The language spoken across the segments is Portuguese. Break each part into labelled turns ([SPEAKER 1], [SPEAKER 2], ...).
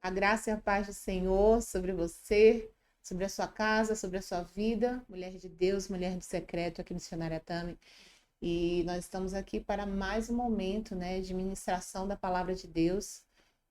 [SPEAKER 1] A graça e a paz do Senhor sobre você, sobre a sua casa, sobre a sua vida, mulher de Deus, mulher de secreto, aqui no Missionária Tami. E nós estamos aqui para mais um momento, né, de ministração da palavra de Deus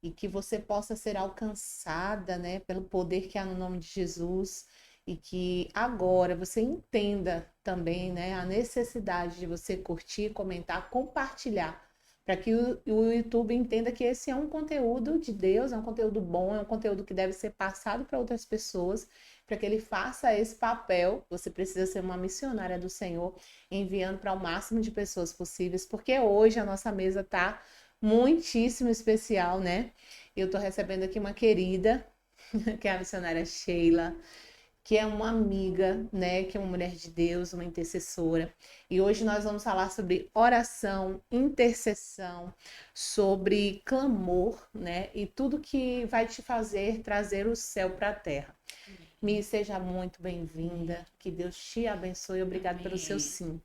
[SPEAKER 1] e que você possa ser alcançada, né, pelo poder que há no nome de Jesus e que agora você entenda também, né, a necessidade de você curtir, comentar, compartilhar para que o YouTube entenda que esse é um conteúdo de Deus, é um conteúdo bom, é um conteúdo que deve ser passado para outras pessoas, para que ele faça esse papel. Você precisa ser uma missionária do Senhor, enviando para o máximo de pessoas possíveis, porque hoje a nossa mesa está muitíssimo especial, né? Eu estou recebendo aqui uma querida, que é a missionária Sheila, que é uma amiga, né, que é uma mulher de Deus, uma intercessora. E hoje nós vamos falar sobre oração, intercessão, sobre clamor, né, e tudo que vai te fazer trazer o céu para a terra. Mi, seja muito bem-vinda, que Deus te abençoe. Obrigado pelo seu
[SPEAKER 2] Amém.
[SPEAKER 1] sim.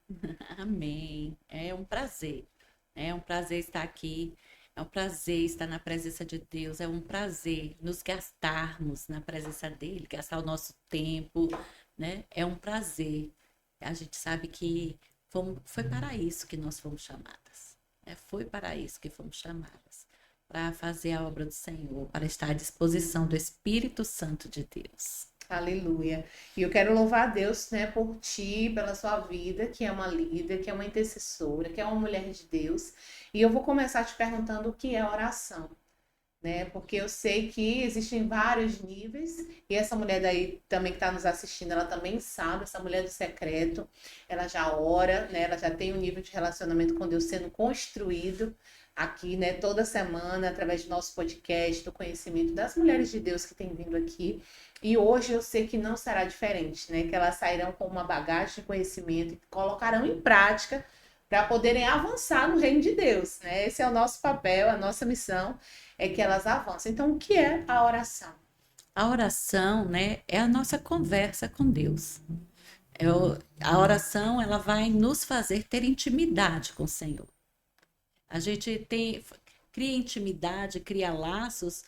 [SPEAKER 2] Amém. É um prazer. É um prazer estar aqui. É um prazer estar na presença de Deus. É um prazer nos gastarmos na presença dele, gastar o nosso tempo, né? É um prazer. A gente sabe que foi para isso que nós fomos chamadas. Né? Foi para isso que fomos chamadas. Para fazer a obra do Senhor, para estar à disposição do Espírito Santo de Deus.
[SPEAKER 1] Aleluia. E eu quero louvar a Deus, né, por ti, pela sua vida, que é uma líder, que é uma intercessora, que é uma mulher de Deus. E eu vou começar te perguntando o que é oração, né? Porque eu sei que existem vários níveis, e essa mulher daí também que está nos assistindo, ela também sabe, essa mulher do secreto, ela já ora, né? Ela já tem um nível de relacionamento com Deus sendo construído aqui, né? Toda semana, através do nosso podcast, do conhecimento das mulheres de Deus que têm vindo aqui. E hoje eu sei que não será diferente, né? Que elas sairão com uma bagagem de conhecimento e colocarão em prática para poderem avançar no reino de Deus, né? Esse é o nosso papel, a nossa missão é que elas avançam. Então, o que é a oração?
[SPEAKER 2] A oração, né, é a nossa conversa com Deus. A oração, ela vai nos fazer ter intimidade com o Senhor. A gente cria intimidade, cria laços,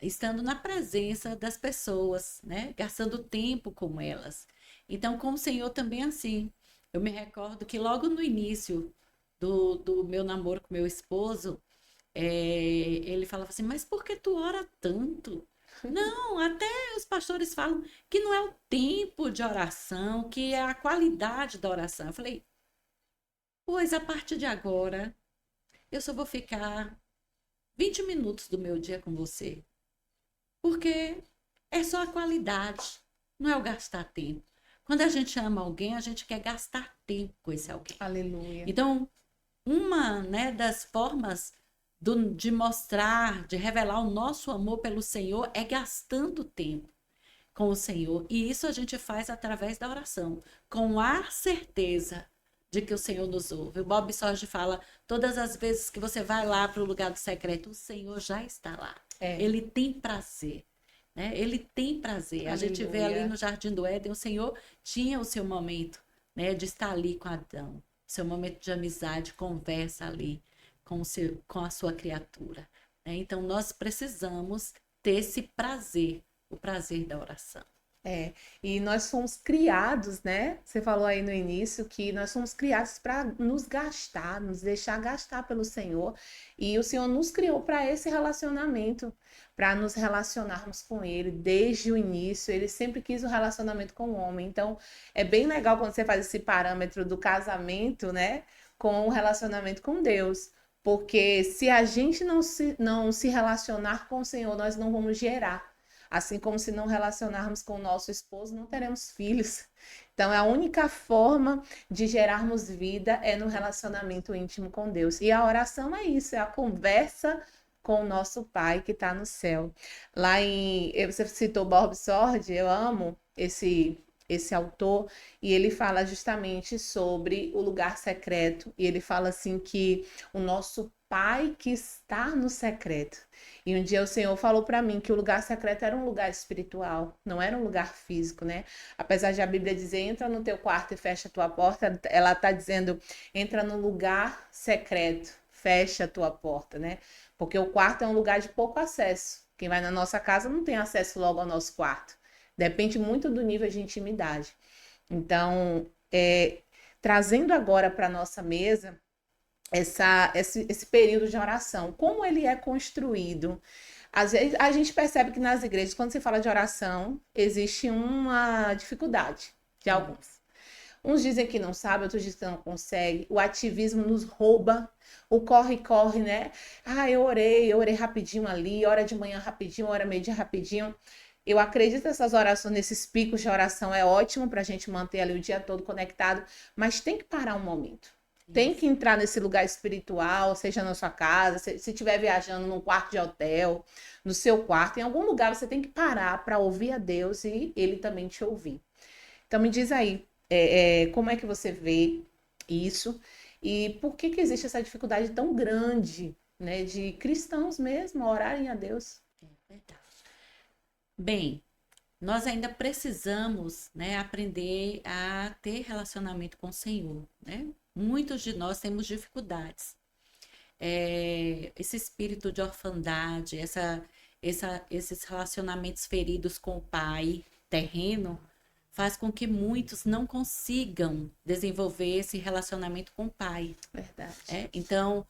[SPEAKER 2] estando na presença das pessoas, né, gastando tempo com elas. Então, com o Senhor também é assim. Eu me recordo que logo no início do meu namoro com meu esposo, ele falava assim, mas por que tu ora tanto? Não, até os pastores falam que não é o tempo de oração, que é a qualidade da oração. Eu falei, pois a partir de agora, eu só vou ficar 20 minutos do meu dia com você, porque é só a qualidade, não é o gastar tempo. Quando a gente ama alguém, a gente quer gastar tempo com esse alguém.
[SPEAKER 1] Aleluia.
[SPEAKER 2] Então, uma, né, das formas de mostrar, de revelar o nosso amor pelo Senhor é gastando tempo com o Senhor. E isso a gente faz através da oração, com a certeza de que o Senhor nos ouve. O Bob Sorge fala: todas as vezes que você vai lá para o lugar do secreto, o Senhor já está lá.
[SPEAKER 1] É,
[SPEAKER 2] Ele tem prazer. Né? Ele tem prazer. A gente vê ali
[SPEAKER 1] aleluia.
[SPEAKER 2] no Jardim do Éden, o Senhor tinha o seu momento, né, de estar ali com Adão, seu momento de amizade, conversa ali com a sua criatura. Né? Então, nós precisamos ter esse prazer, o prazer da oração.
[SPEAKER 1] É, e nós fomos criados, né? Você falou aí no início que nós fomos criados para nos gastar, nos deixar gastar pelo Senhor, e o Senhor nos criou para esse relacionamento, para nos relacionarmos com Ele desde o início. Ele sempre quis o relacionamento com o homem. Então, é bem legal quando você faz esse parâmetro do casamento, né? Com o relacionamento com Deus. Porque se a gente não se relacionar com o Senhor, nós não vamos gerar. Assim como se não relacionarmos com o nosso esposo, não teremos filhos. Então, a única forma de gerarmos vida é no relacionamento íntimo com Deus. E a oração é isso, é a conversa com o nosso Pai que está no céu. Lá em. Você citou Bob Sword, eu amo esse autor, e ele fala justamente sobre o lugar secreto, e ele fala assim que o nosso Pai que está no secreto. E um dia o Senhor falou para mim que o lugar secreto era um lugar espiritual, não era um lugar físico, né? Apesar de a Bíblia dizer, entra no teu quarto e fecha a tua porta, ela está dizendo, entra no lugar secreto, fecha a tua porta, né? Porque o quarto é um lugar de pouco acesso. Quem vai na nossa casa não tem acesso logo ao nosso quarto. Depende muito do nível de intimidade. Então, trazendo agora para a nossa mesa esse período de oração, como ele é construído. Às vezes a gente percebe que nas igrejas, quando se fala de oração, existe uma dificuldade de alguns. Uns dizem que não sabe, outros dizem que não consegue. O ativismo nos rouba, o corre-corre, né? Ah, eu orei rapidinho ali, hora de manhã rapidinho, hora meio-dia rapidinho. Eu acredito nessas orações, nesses picos de oração, é ótimo para a gente manter ali o dia todo conectado, mas tem que parar um momento. Tem que entrar nesse lugar espiritual, seja na sua casa, se estiver viajando num quarto de hotel, no seu quarto, em algum lugar você tem que parar para ouvir a Deus e Ele também te ouvir. Então me diz aí, como é que você vê isso e por que existe essa dificuldade tão grande, né, de cristãos mesmo orarem a Deus?
[SPEAKER 2] É verdade. Bem, nós ainda precisamos, né, aprender a ter relacionamento com o Senhor, né? Muitos de nós temos dificuldades. Esse espírito de orfandade, esses relacionamentos feridos com o pai terreno, faz com que muitos não consigam desenvolver esse relacionamento com o pai.
[SPEAKER 1] Verdade.
[SPEAKER 2] Então,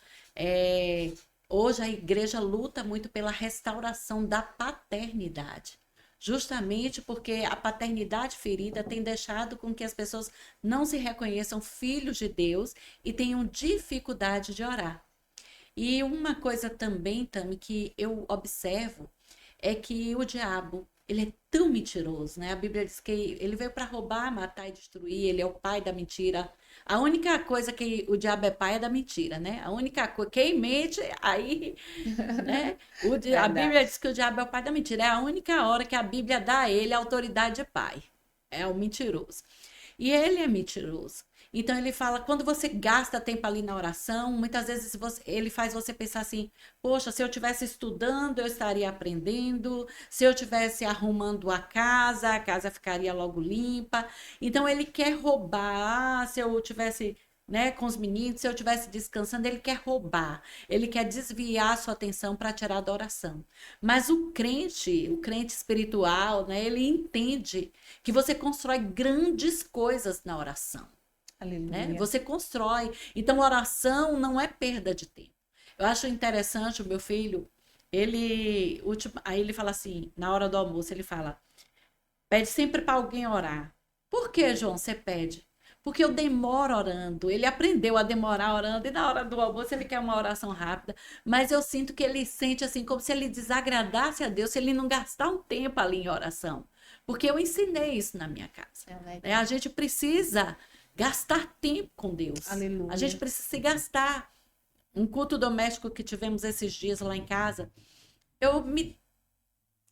[SPEAKER 2] hoje a igreja luta muito pela restauração da paternidade. Justamente porque a paternidade ferida tem deixado com que as pessoas não se reconheçam filhos de Deus e tenham dificuldade de orar. E uma coisa também, Tami, que eu observo é que o diabo, ele é tão mentiroso, né? A Bíblia diz que ele veio para roubar, matar e destruir, ele é o pai da mentira. A única coisa que o diabo é pai é da mentira, né? A única coisa, quem mente, aí, né? A Bíblia diz que o diabo é o pai da mentira. É a única hora que a Bíblia dá a ele a autoridade de pai. É o mentiroso. E ele é mentiroso. Então ele fala, quando você gasta tempo ali na oração, muitas vezes ele faz você pensar assim, poxa, se eu estivesse estudando, eu estaria aprendendo, se eu estivesse arrumando a casa ficaria logo limpa. Então ele quer roubar, se eu tivesse, né, com os meninos, se eu estivesse descansando, ele quer roubar, ele quer desviar a sua atenção para tirar da oração. Mas o crente espiritual, né, ele entende que você constrói grandes coisas na oração. Né? Você constrói. Então, oração não é perda de tempo. Eu acho interessante o meu filho, aí ele fala assim, na hora do almoço, ele fala, pede sempre para alguém orar. Por que, João, você pede? Porque eu demoro orando. Ele aprendeu a demorar orando e na hora do almoço ele quer uma oração rápida. Mas eu sinto que ele sente assim como se ele desagradasse a Deus, se ele não gastar um tempo ali em oração. Porque eu ensinei isso na minha casa. Né? A gente precisa gastar tempo com Deus.
[SPEAKER 1] Aleluia.
[SPEAKER 2] A gente precisa se gastar. Um culto doméstico que tivemos esses dias lá em casa,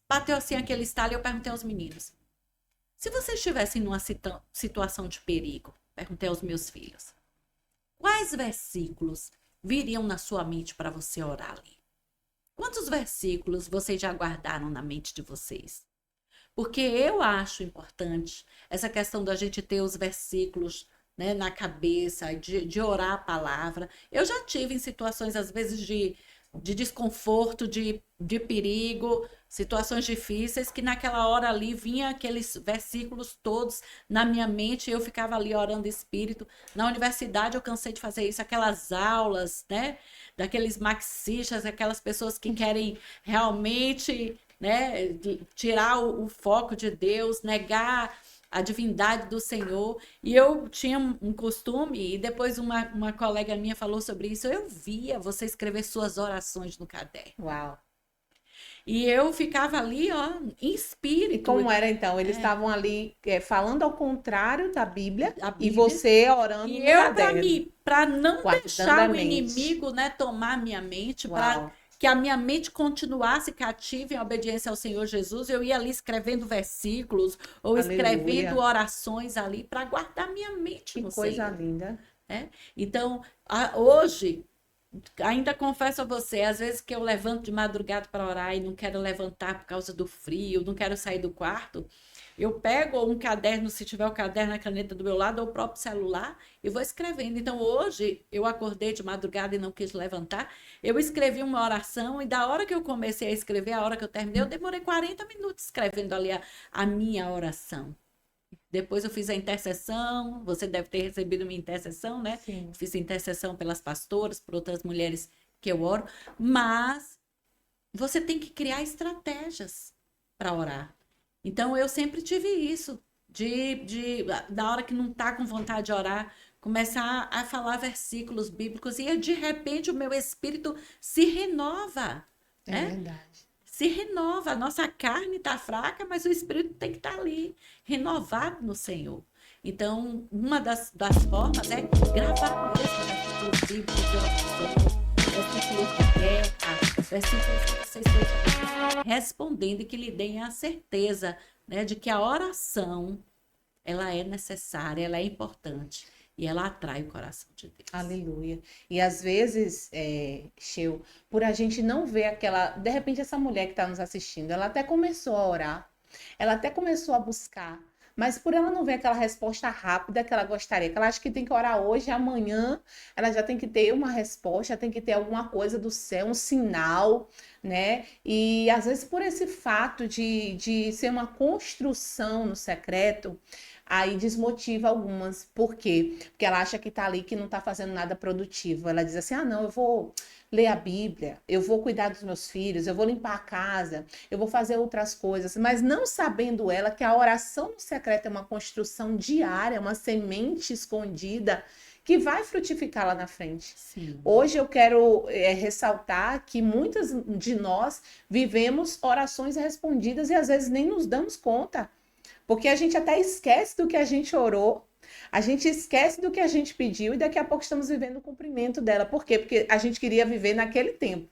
[SPEAKER 2] bateu assim aquele estalo e eu perguntei aos meninos, se vocês estivessem numa situação de perigo, perguntei aos meus filhos, quais versículos viriam na sua mente para você orar ali? Quantos versículos vocês já guardaram na mente de vocês? Porque eu acho importante essa questão da gente ter os versículos, né, na cabeça, de orar a palavra. Eu já tive em situações, às vezes, de desconforto, de perigo, situações difíceis, que naquela hora ali vinha aqueles versículos todos na minha mente e eu ficava ali orando espírito. Na universidade eu cansei de fazer isso, aquelas aulas, né, daqueles marxistas, aquelas pessoas que querem realmente, né, tirar o foco de Deus, negar a divindade do Senhor. E eu tinha um costume, e depois uma colega minha falou sobre isso, eu via você escrever suas orações no caderno.
[SPEAKER 1] Uau!
[SPEAKER 2] E eu ficava ali, ó, em espírito.
[SPEAKER 1] E como era então? Eles estavam ali falando ao contrário da Bíblia, e você orando
[SPEAKER 2] e
[SPEAKER 1] no
[SPEAKER 2] eu,
[SPEAKER 1] caderno.
[SPEAKER 2] para não deixar o
[SPEAKER 1] mente.
[SPEAKER 2] inimigo, né, tomar minha mente, para que a minha mente continuasse cativa em obediência ao Senhor Jesus, eu ia ali escrevendo versículos ou escrevendo orações ali para guardar minha mente no Senhor.
[SPEAKER 1] Que coisa linda.
[SPEAKER 2] Então, hoje, Ainda confesso a você, às vezes que eu levanto de madrugada para orar e não quero levantar por causa do frio, não quero sair do quarto, eu pego um caderno, se tiver o caderno, a caneta do meu lado, ou o próprio celular, e vou escrevendo. Então, hoje, eu acordei de madrugada e não quis levantar, eu escrevi uma oração, e da hora que eu comecei a escrever, a hora que eu terminei, eu demorei 40 minutos escrevendo ali a minha oração. Depois eu fiz a intercessão, você deve ter recebido minha intercessão, né?
[SPEAKER 1] Sim.
[SPEAKER 2] Fiz intercessão pelas pastoras, por outras mulheres que eu oro, mas você tem que criar estratégias para orar. Então eu sempre tive isso, da hora que não tá com vontade de orar, começar a falar versículos bíblicos e de repente o meu espírito se renova,
[SPEAKER 1] É
[SPEAKER 2] né?
[SPEAKER 1] verdade.
[SPEAKER 2] Se renova. A nossa carne está fraca, mas o espírito tem que estar ali, renovado no Senhor. Então, uma das formas é gravar mesmo versículos bíblicos de oração, versículos de guerra, versículos que vocês estejam respondendo e que lhe deem a certeza, né, de que a oração ela é necessária, ela é importante e ela atrai o coração de Deus.
[SPEAKER 1] Aleluia. E às vezes, Sheu, por a gente não ver aquela. De repente, essa mulher que está nos assistindo, ela até começou a orar, ela até começou a buscar, mas por ela não ver aquela resposta rápida que ela gostaria, que ela acha que tem que orar hoje, amanhã, ela já tem que ter uma resposta, tem que ter alguma coisa do céu, um sinal, né? E às vezes, por esse fato de ser uma construção no secreto. Aí desmotiva algumas. Por quê? Porque ela acha que tá ali, que não tá fazendo nada produtivo. Ela diz assim: ah, não, eu vou ler a Bíblia, eu vou cuidar dos meus filhos, eu vou limpar a casa, eu vou fazer outras coisas. Mas não sabendo ela que a oração no secreto é uma construção diária, uma semente escondida que vai frutificar lá na frente.
[SPEAKER 2] Sim.
[SPEAKER 1] Hoje eu quero ressaltar que muitas de nós vivemos orações respondidas e às vezes nem nos damos conta. Porque a gente até esquece do que a gente orou, a gente esquece do que a gente pediu e daqui a pouco estamos vivendo o cumprimento dela. Por quê? Porque a gente queria viver naquele tempo.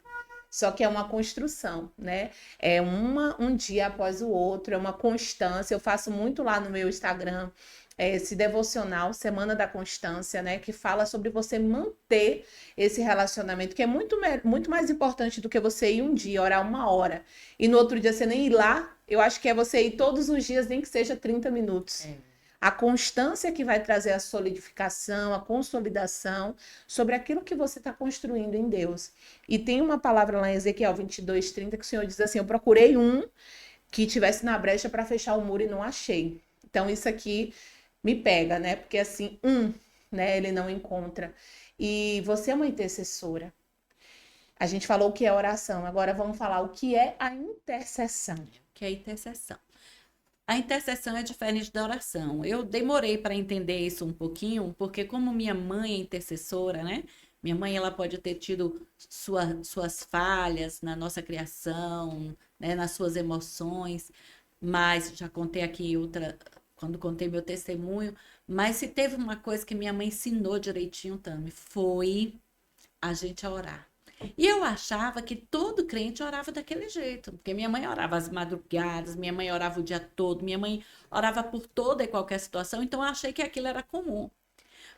[SPEAKER 1] Só que é uma construção, né? É um dia após o outro, é uma constância. Eu faço muito lá no meu Instagram esse devocional, Semana da Constância, né? Que fala sobre você manter esse relacionamento, que é muito mais importante do que você ir um dia, orar uma hora, e no outro dia você nem ir lá. Eu acho que é você ir todos os dias, nem que seja 30 minutos.
[SPEAKER 2] É.
[SPEAKER 1] A constância que vai trazer a solidificação, a consolidação sobre aquilo que você está construindo em Deus. E tem uma palavra lá em Ezequiel 22:30 que o Senhor diz assim: eu procurei um que tivesse na brecha para fechar o muro e não achei. Então isso aqui me pega, né? Porque assim, né, ele não encontra. E você é uma intercessora. A gente falou o que é oração, agora vamos falar o que é a intercessão.
[SPEAKER 2] Que é a intercessão. A intercessão é diferente da oração. Eu demorei para entender isso um pouquinho, porque como minha mãe é intercessora, né? Minha mãe ela pode ter tido suas falhas na nossa criação, né? Nas suas emoções, mas já contei aqui outra, quando contei meu testemunho, mas se teve uma coisa que minha mãe ensinou direitinho também, foi a gente orar. E eu achava que todo crente orava daquele jeito, porque minha mãe orava às madrugadas, minha mãe orava o dia todo, minha mãe orava por toda e qualquer situação, então eu achei que aquilo era comum.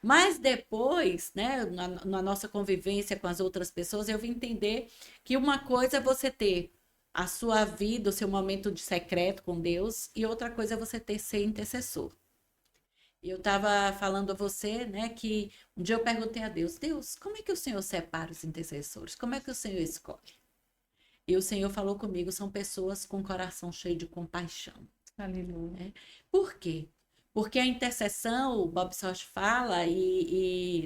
[SPEAKER 2] Mas depois, né, na nossa convivência com as outras pessoas, eu vim entender que uma coisa é você ter a sua vida, o seu momento de secreto com Deus, e outra coisa é você ter ser intercessor. E eu estava falando a você, né, que um dia eu perguntei a Deus, Deus, como é que o Senhor separa os intercessores? Como é que o Senhor escolhe? E o Senhor falou comigo, são pessoas com coração cheio de compaixão.
[SPEAKER 1] Aleluia.
[SPEAKER 2] Né? Por quê? Porque a intercessão, o Bob Sorge fala,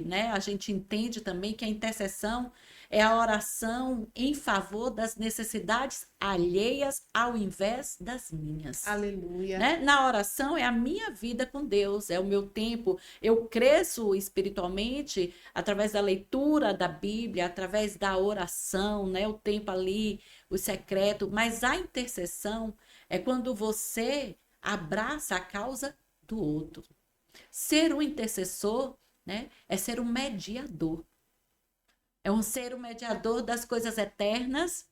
[SPEAKER 2] né, a gente entende também que a intercessão é a oração em favor das necessidades alheias ao invés das minhas.
[SPEAKER 1] Aleluia.
[SPEAKER 2] Né? Na oração é a minha vida com Deus, é o meu tempo. Eu cresço espiritualmente através da leitura da Bíblia, através da oração, né? O tempo ali, o secreto. Mas a intercessão é quando você abraça a causa do outro. Ser um intercessor, né, é ser um mediador. É ser um mediador das coisas eternas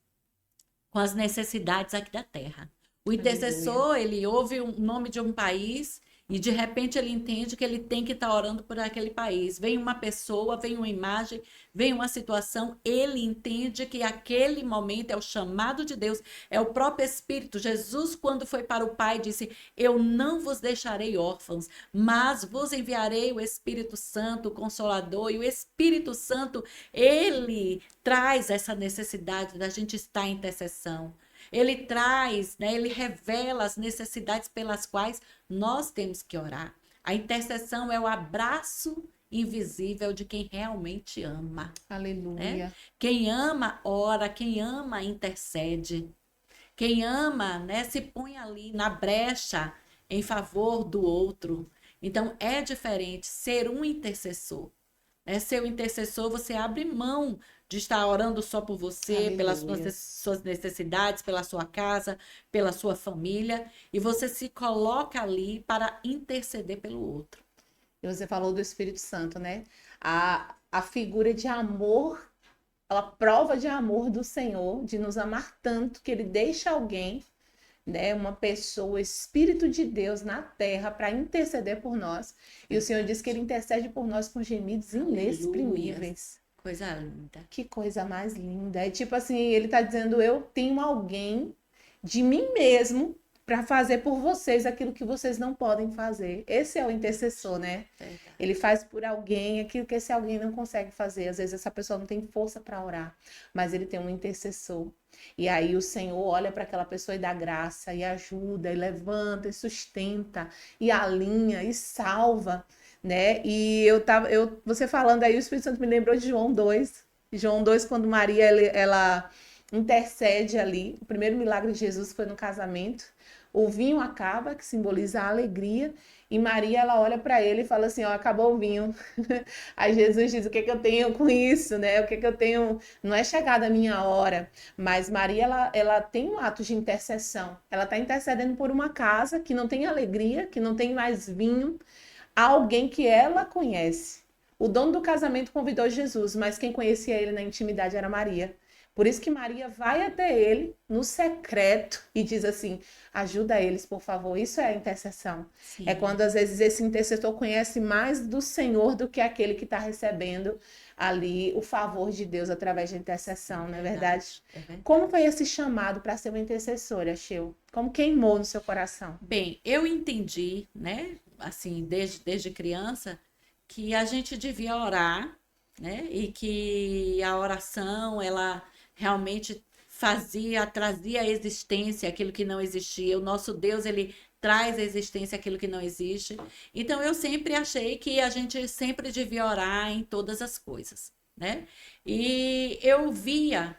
[SPEAKER 2] com as necessidades aqui da terra. O intercessor, ele ouve o nome de um país E de repente ele entende que ele tem que estar orando por aquele país. Vem uma pessoa, vem uma imagem, vem uma situação, ele entende que aquele momento é o chamado de Deus, é o próprio Espírito. Jesus, quando foi para o Pai, disse: Eu não vos deixarei órfãos, mas vos enviarei o Espírito Santo, o Consolador. E o Espírito Santo, ele traz essa necessidade da gente estar em intercessão. Ele traz, né, ele revela as necessidades pelas quais nós temos que orar. A intercessão é o abraço invisível de quem realmente ama,
[SPEAKER 1] Aleluia.
[SPEAKER 2] né? Quem ama, ora, quem ama, intercede. Quem ama, né, se põe ali na brecha em favor do outro. Então, é diferente ser um intercessor. Né? Ser um intercessor, você abre mão de estar orando só por você, pelas
[SPEAKER 1] Aleluia.
[SPEAKER 2] suas necessidades, pela sua casa, pela sua família, e você se coloca ali para interceder pelo outro.
[SPEAKER 1] E você falou do Espírito Santo, né? A figura de amor, a prova de amor do Senhor, de nos amar tanto que ele deixa alguém, né, uma pessoa, o Espírito de Deus na terra para interceder por nós. E o Senhor diz que ele intercede por nós com gemidos inexprimíveis.
[SPEAKER 2] Coisa linda.
[SPEAKER 1] Que coisa mais linda. É tipo assim, ele está dizendo: eu tenho alguém de mim mesmo para fazer por vocês aquilo que vocês não podem fazer. Esse é o intercessor, né?
[SPEAKER 2] Verdade.
[SPEAKER 1] Ele faz por alguém aquilo que esse alguém não consegue fazer. Às vezes essa pessoa não tem força para orar, mas ele tem um intercessor. E aí o Senhor olha para aquela pessoa e dá graça, e ajuda, e levanta, e sustenta, e alinha, e salva, né? E você falando aí, o Espírito Santo me lembrou de João 2. João 2, quando Maria, ela intercede ali. O primeiro milagre de Jesus foi no casamento. O vinho acaba, que simboliza a alegria, e Maria, ela olha para ele e fala assim: ó, acabou o vinho. Aí Jesus diz: o que é que eu tenho com isso, né? O que é que eu tenho? Não é chegada a minha hora. Mas Maria, ela tem um ato de intercessão. Ela está intercedendo por uma casa que não tem alegria, que não tem mais vinho, a alguém que ela conhece. O dono do casamento convidou Jesus, mas quem conhecia ele na intimidade era Maria. Por isso que Maria vai até ele no secreto e diz assim: ajuda eles, por favor. Isso é a intercessão.
[SPEAKER 2] Sim.
[SPEAKER 1] É quando às vezes esse intercessor conhece mais do Senhor do que aquele que está recebendo ali o favor de Deus através da intercessão, não é verdade?
[SPEAKER 2] É verdade.
[SPEAKER 1] Como foi esse chamado para ser uma intercessora, Sheu? Como queimou no seu coração?
[SPEAKER 2] Bem, eu entendi, né, assim, desde criança, que a gente devia orar, né, e que a oração, ela realmente trazia à existência aquilo que não existia. O nosso Deus, ele traz à existência aquilo que não existe. Então, eu sempre achei que a gente sempre devia orar em todas as coisas, né? E eu via,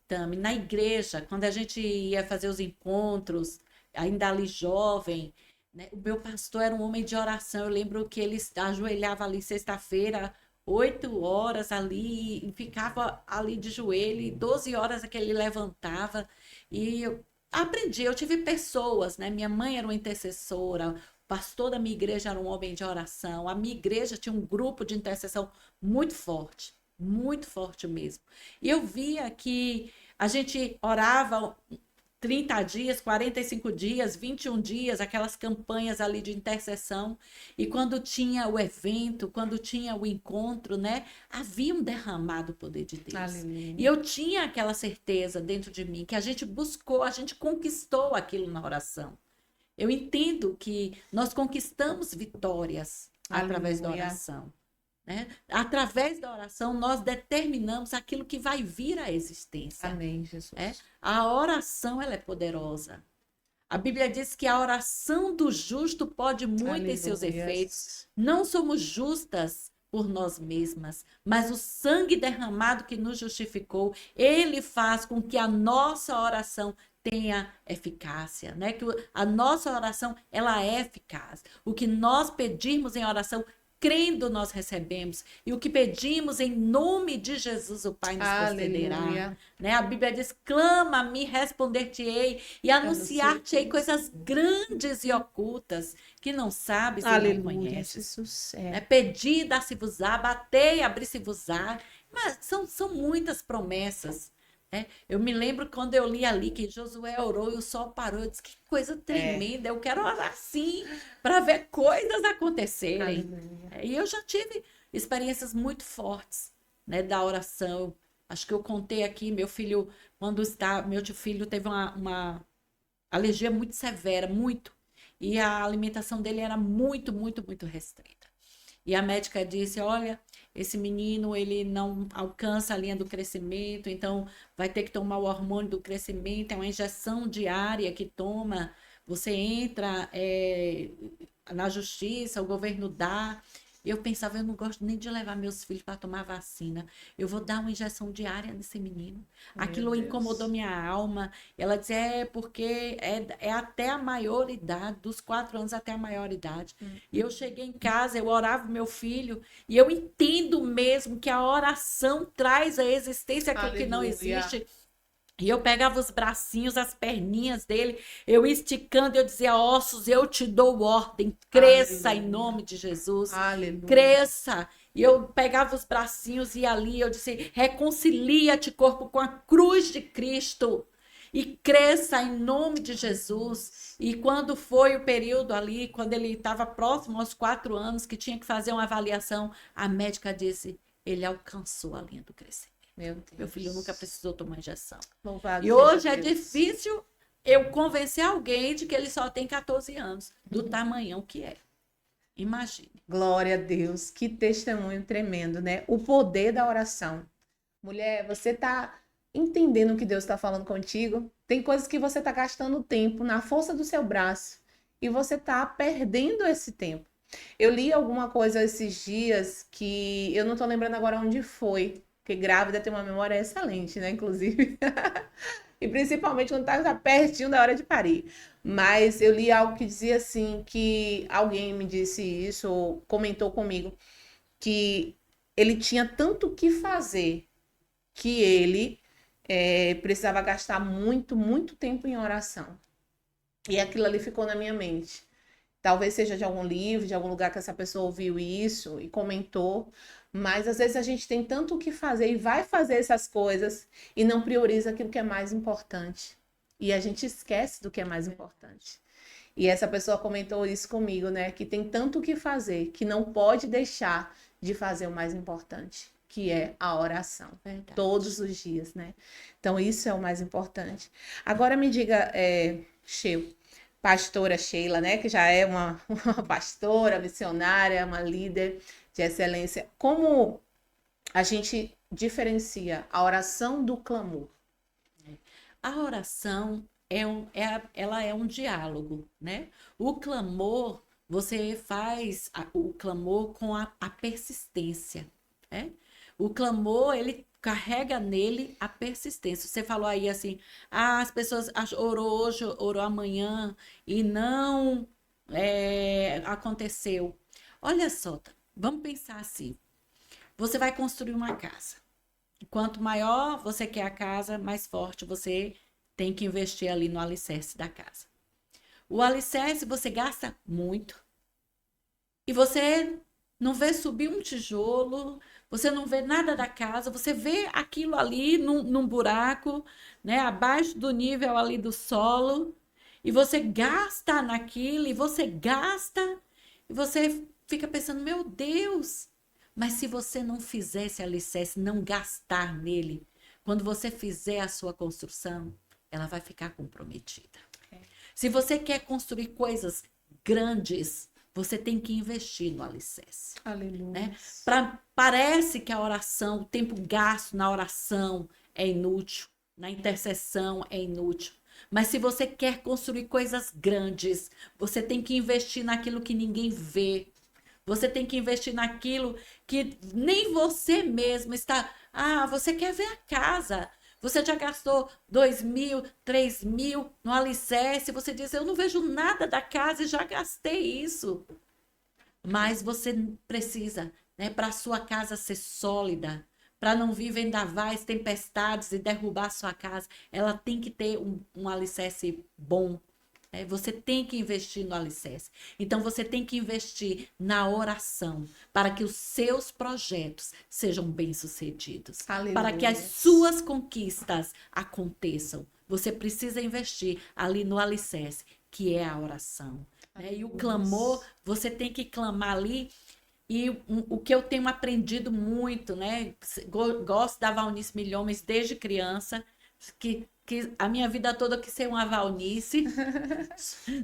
[SPEAKER 2] Tami, na igreja, quando a gente ia fazer os encontros, ainda ali jovem, né? O meu pastor era um homem de oração. Eu lembro que ele ajoelhava ali sexta-feira, 8 horas ali, e ficava ali de joelho, e 12 horas é que ele levantava. E eu aprendi, eu tive pessoas, né? Minha mãe era uma intercessora, o pastor da minha igreja era um homem de oração, a minha igreja tinha um grupo de intercessão muito forte mesmo. E eu via que a gente orava 30 dias, 45 dias, 21 dias, aquelas campanhas ali de intercessão. E quando tinha o evento, quando tinha o encontro, né? Havia um derramado poder de Deus.
[SPEAKER 1] Aleluia.
[SPEAKER 2] E eu tinha aquela certeza dentro de mim que a gente buscou, a gente conquistou aquilo na oração. Eu entendo que nós conquistamos vitórias através da
[SPEAKER 1] Aleluia.
[SPEAKER 2] oração. Né? Através da oração, nós determinamos aquilo que vai vir à existência.
[SPEAKER 1] Amém, Jesus.
[SPEAKER 2] A oração, ela é poderosa. A Bíblia diz que a oração do justo pode muito em seus
[SPEAKER 1] Aleluia.
[SPEAKER 2] efeitos. Não somos justas por nós mesmas, mas o sangue derramado que nos justificou, ele faz com que a nossa oração tenha eficácia, né? Que a nossa oração, ela é eficaz. O que nós pedirmos em oração, crendo nós recebemos, e o que pedimos em nome de Jesus o Pai nos concederá.
[SPEAKER 1] Aleluia.
[SPEAKER 2] Né? A Bíblia diz: clama-me, responder-te-ei e anunciar-te-ei coisas grandes e ocultas que não sabes e não
[SPEAKER 1] Aleluia,
[SPEAKER 2] conheces.
[SPEAKER 1] Jesus.
[SPEAKER 2] Né? Pedi, dar-se-vos-á, batei, abrir-se-vos-á. Mas são muitas promessas. Eu me lembro quando eu li ali que Josué orou e o sol parou. Eu disse, que coisa tremenda, eu quero orar assim para ver coisas acontecerem.
[SPEAKER 1] Aleluia.
[SPEAKER 2] E eu já tive experiências muito fortes, né, da oração. Acho que eu contei aqui, meu filho, meu tio filho teve uma alergia muito severa, muito. E a alimentação dele era muito, muito, muito restrita. E a médica disse: olha, esse menino ele não alcança a linha do crescimento, então vai ter que tomar o hormônio do crescimento, é uma injeção diária que toma. Você entra na justiça, o governo dá. E eu pensava, eu não gosto nem de levar meus filhos para tomar vacina. Eu vou dar uma injeção diária nesse menino.
[SPEAKER 1] Meu
[SPEAKER 2] Aquilo incomodou
[SPEAKER 1] Deus.
[SPEAKER 2] minha alma. Ela dizia, porque é até a maioridade, dos 4 anos até a maioridade. E eu cheguei em casa, eu orava meu filho, e eu entendo mesmo que a oração traz à existência aquilo que não
[SPEAKER 1] Aleluia.
[SPEAKER 2] existe. E eu pegava os bracinhos, as perninhas dele, eu esticando, eu dizia, ossos, eu te dou ordem, cresça em
[SPEAKER 1] Aleluia.
[SPEAKER 2] nome de Jesus,
[SPEAKER 1] Aleluia.
[SPEAKER 2] cresça. E eu pegava os bracinhos e ali eu disse, reconcilia-te, corpo, com a cruz de Cristo e cresça em nome de Jesus. E quando foi o período ali, quando ele estava próximo aos 4 anos, que tinha que fazer uma avaliação, a médica disse, ele alcançou a linha do crescimento.
[SPEAKER 1] Meu
[SPEAKER 2] Meu filho nunca
[SPEAKER 1] Deus.
[SPEAKER 2] precisou tomar injeção.
[SPEAKER 1] Louvado
[SPEAKER 2] E
[SPEAKER 1] seja
[SPEAKER 2] hoje é
[SPEAKER 1] Deus.
[SPEAKER 2] difícil eu convencer alguém de que ele só tem 14 anos, do tamanhão que é. Imagine.
[SPEAKER 1] Glória a Deus. Que testemunho tremendo, né? O poder da oração. Mulher, você está entendendo o que Deus está falando contigo? Tem coisas que você está gastando tempo na força do seu braço e você está perdendo esse tempo. Eu li alguma coisa esses dias que eu não estou lembrando agora onde foi, porque grávida tem uma memória excelente, né? Inclusive. E principalmente quando tá pertinho da hora de parir. Mas eu li algo que dizia assim, que alguém me disse isso, ou comentou comigo, que ele tinha tanto o que fazer que ele precisava gastar muito, muito tempo em oração. E aquilo ali ficou na minha mente. Talvez seja de algum livro, de algum lugar que essa pessoa ouviu isso e comentou, mas às vezes a gente tem tanto o que fazer e vai fazer essas coisas e não prioriza aquilo que é mais importante. E a gente esquece do que é mais importante. E essa pessoa comentou isso comigo, né? Que tem tanto o que fazer que não pode deixar de fazer o mais importante, que é a oração.
[SPEAKER 2] Verdade.
[SPEAKER 1] Todos os dias, né? Então, isso é o mais importante. Agora me diga, pastora Sheila, né? Que já é uma pastora, missionária, uma líder de excelência. Como a gente diferencia a oração do clamor?
[SPEAKER 2] A oração ela é um diálogo, né? O clamor, você faz o clamor com a persistência, né? O clamor, ele carrega nele a persistência. Você falou aí assim, as pessoas orou hoje, orou amanhã e não aconteceu. Olha só, vamos pensar assim. Você vai construir uma casa. Quanto maior você quer a casa, mais forte você tem que investir ali no alicerce da casa. O alicerce você gasta muito e você não vê subir um tijolo, você não vê nada da casa, você vê aquilo ali num buraco, né, abaixo do nível ali do solo, e você gasta naquilo, e você gasta, e você fica pensando, meu Deus, mas se você não fizer esse alicerce, não gastar nele, quando você fizer a sua construção, ela vai ficar comprometida. Se você quer construir coisas grandes, você tem que investir no alicerce.
[SPEAKER 1] Aleluia.
[SPEAKER 2] Né? Parece que a oração, o tempo gasto na oração é inútil, na intercessão é inútil. Mas se você quer construir coisas grandes, você tem que investir naquilo que ninguém vê. Você tem que investir naquilo que nem você mesmo está. Ah, você quer ver a casa. Você já gastou 2.000, 3.000 no alicerce. Você diz, eu não vejo nada da casa e já gastei isso. Mas você precisa, né, para a sua casa ser sólida, para não vir vendavais, tempestades e derrubar a sua casa, ela tem que ter um alicerce bom, né? Você tem que investir no alicerce. Então, você tem que investir na oração para que os seus projetos sejam bem-sucedidos, para que as
[SPEAKER 1] Aleluia.
[SPEAKER 2] suas conquistas aconteçam. Você precisa investir ali no alicerce, que é a oração, né? E o clamor, você tem que clamar ali. E o que eu tenho aprendido muito, né? Gosto da Valnice Milhomes desde criança, que a minha vida toda eu quis ser uma Valnice,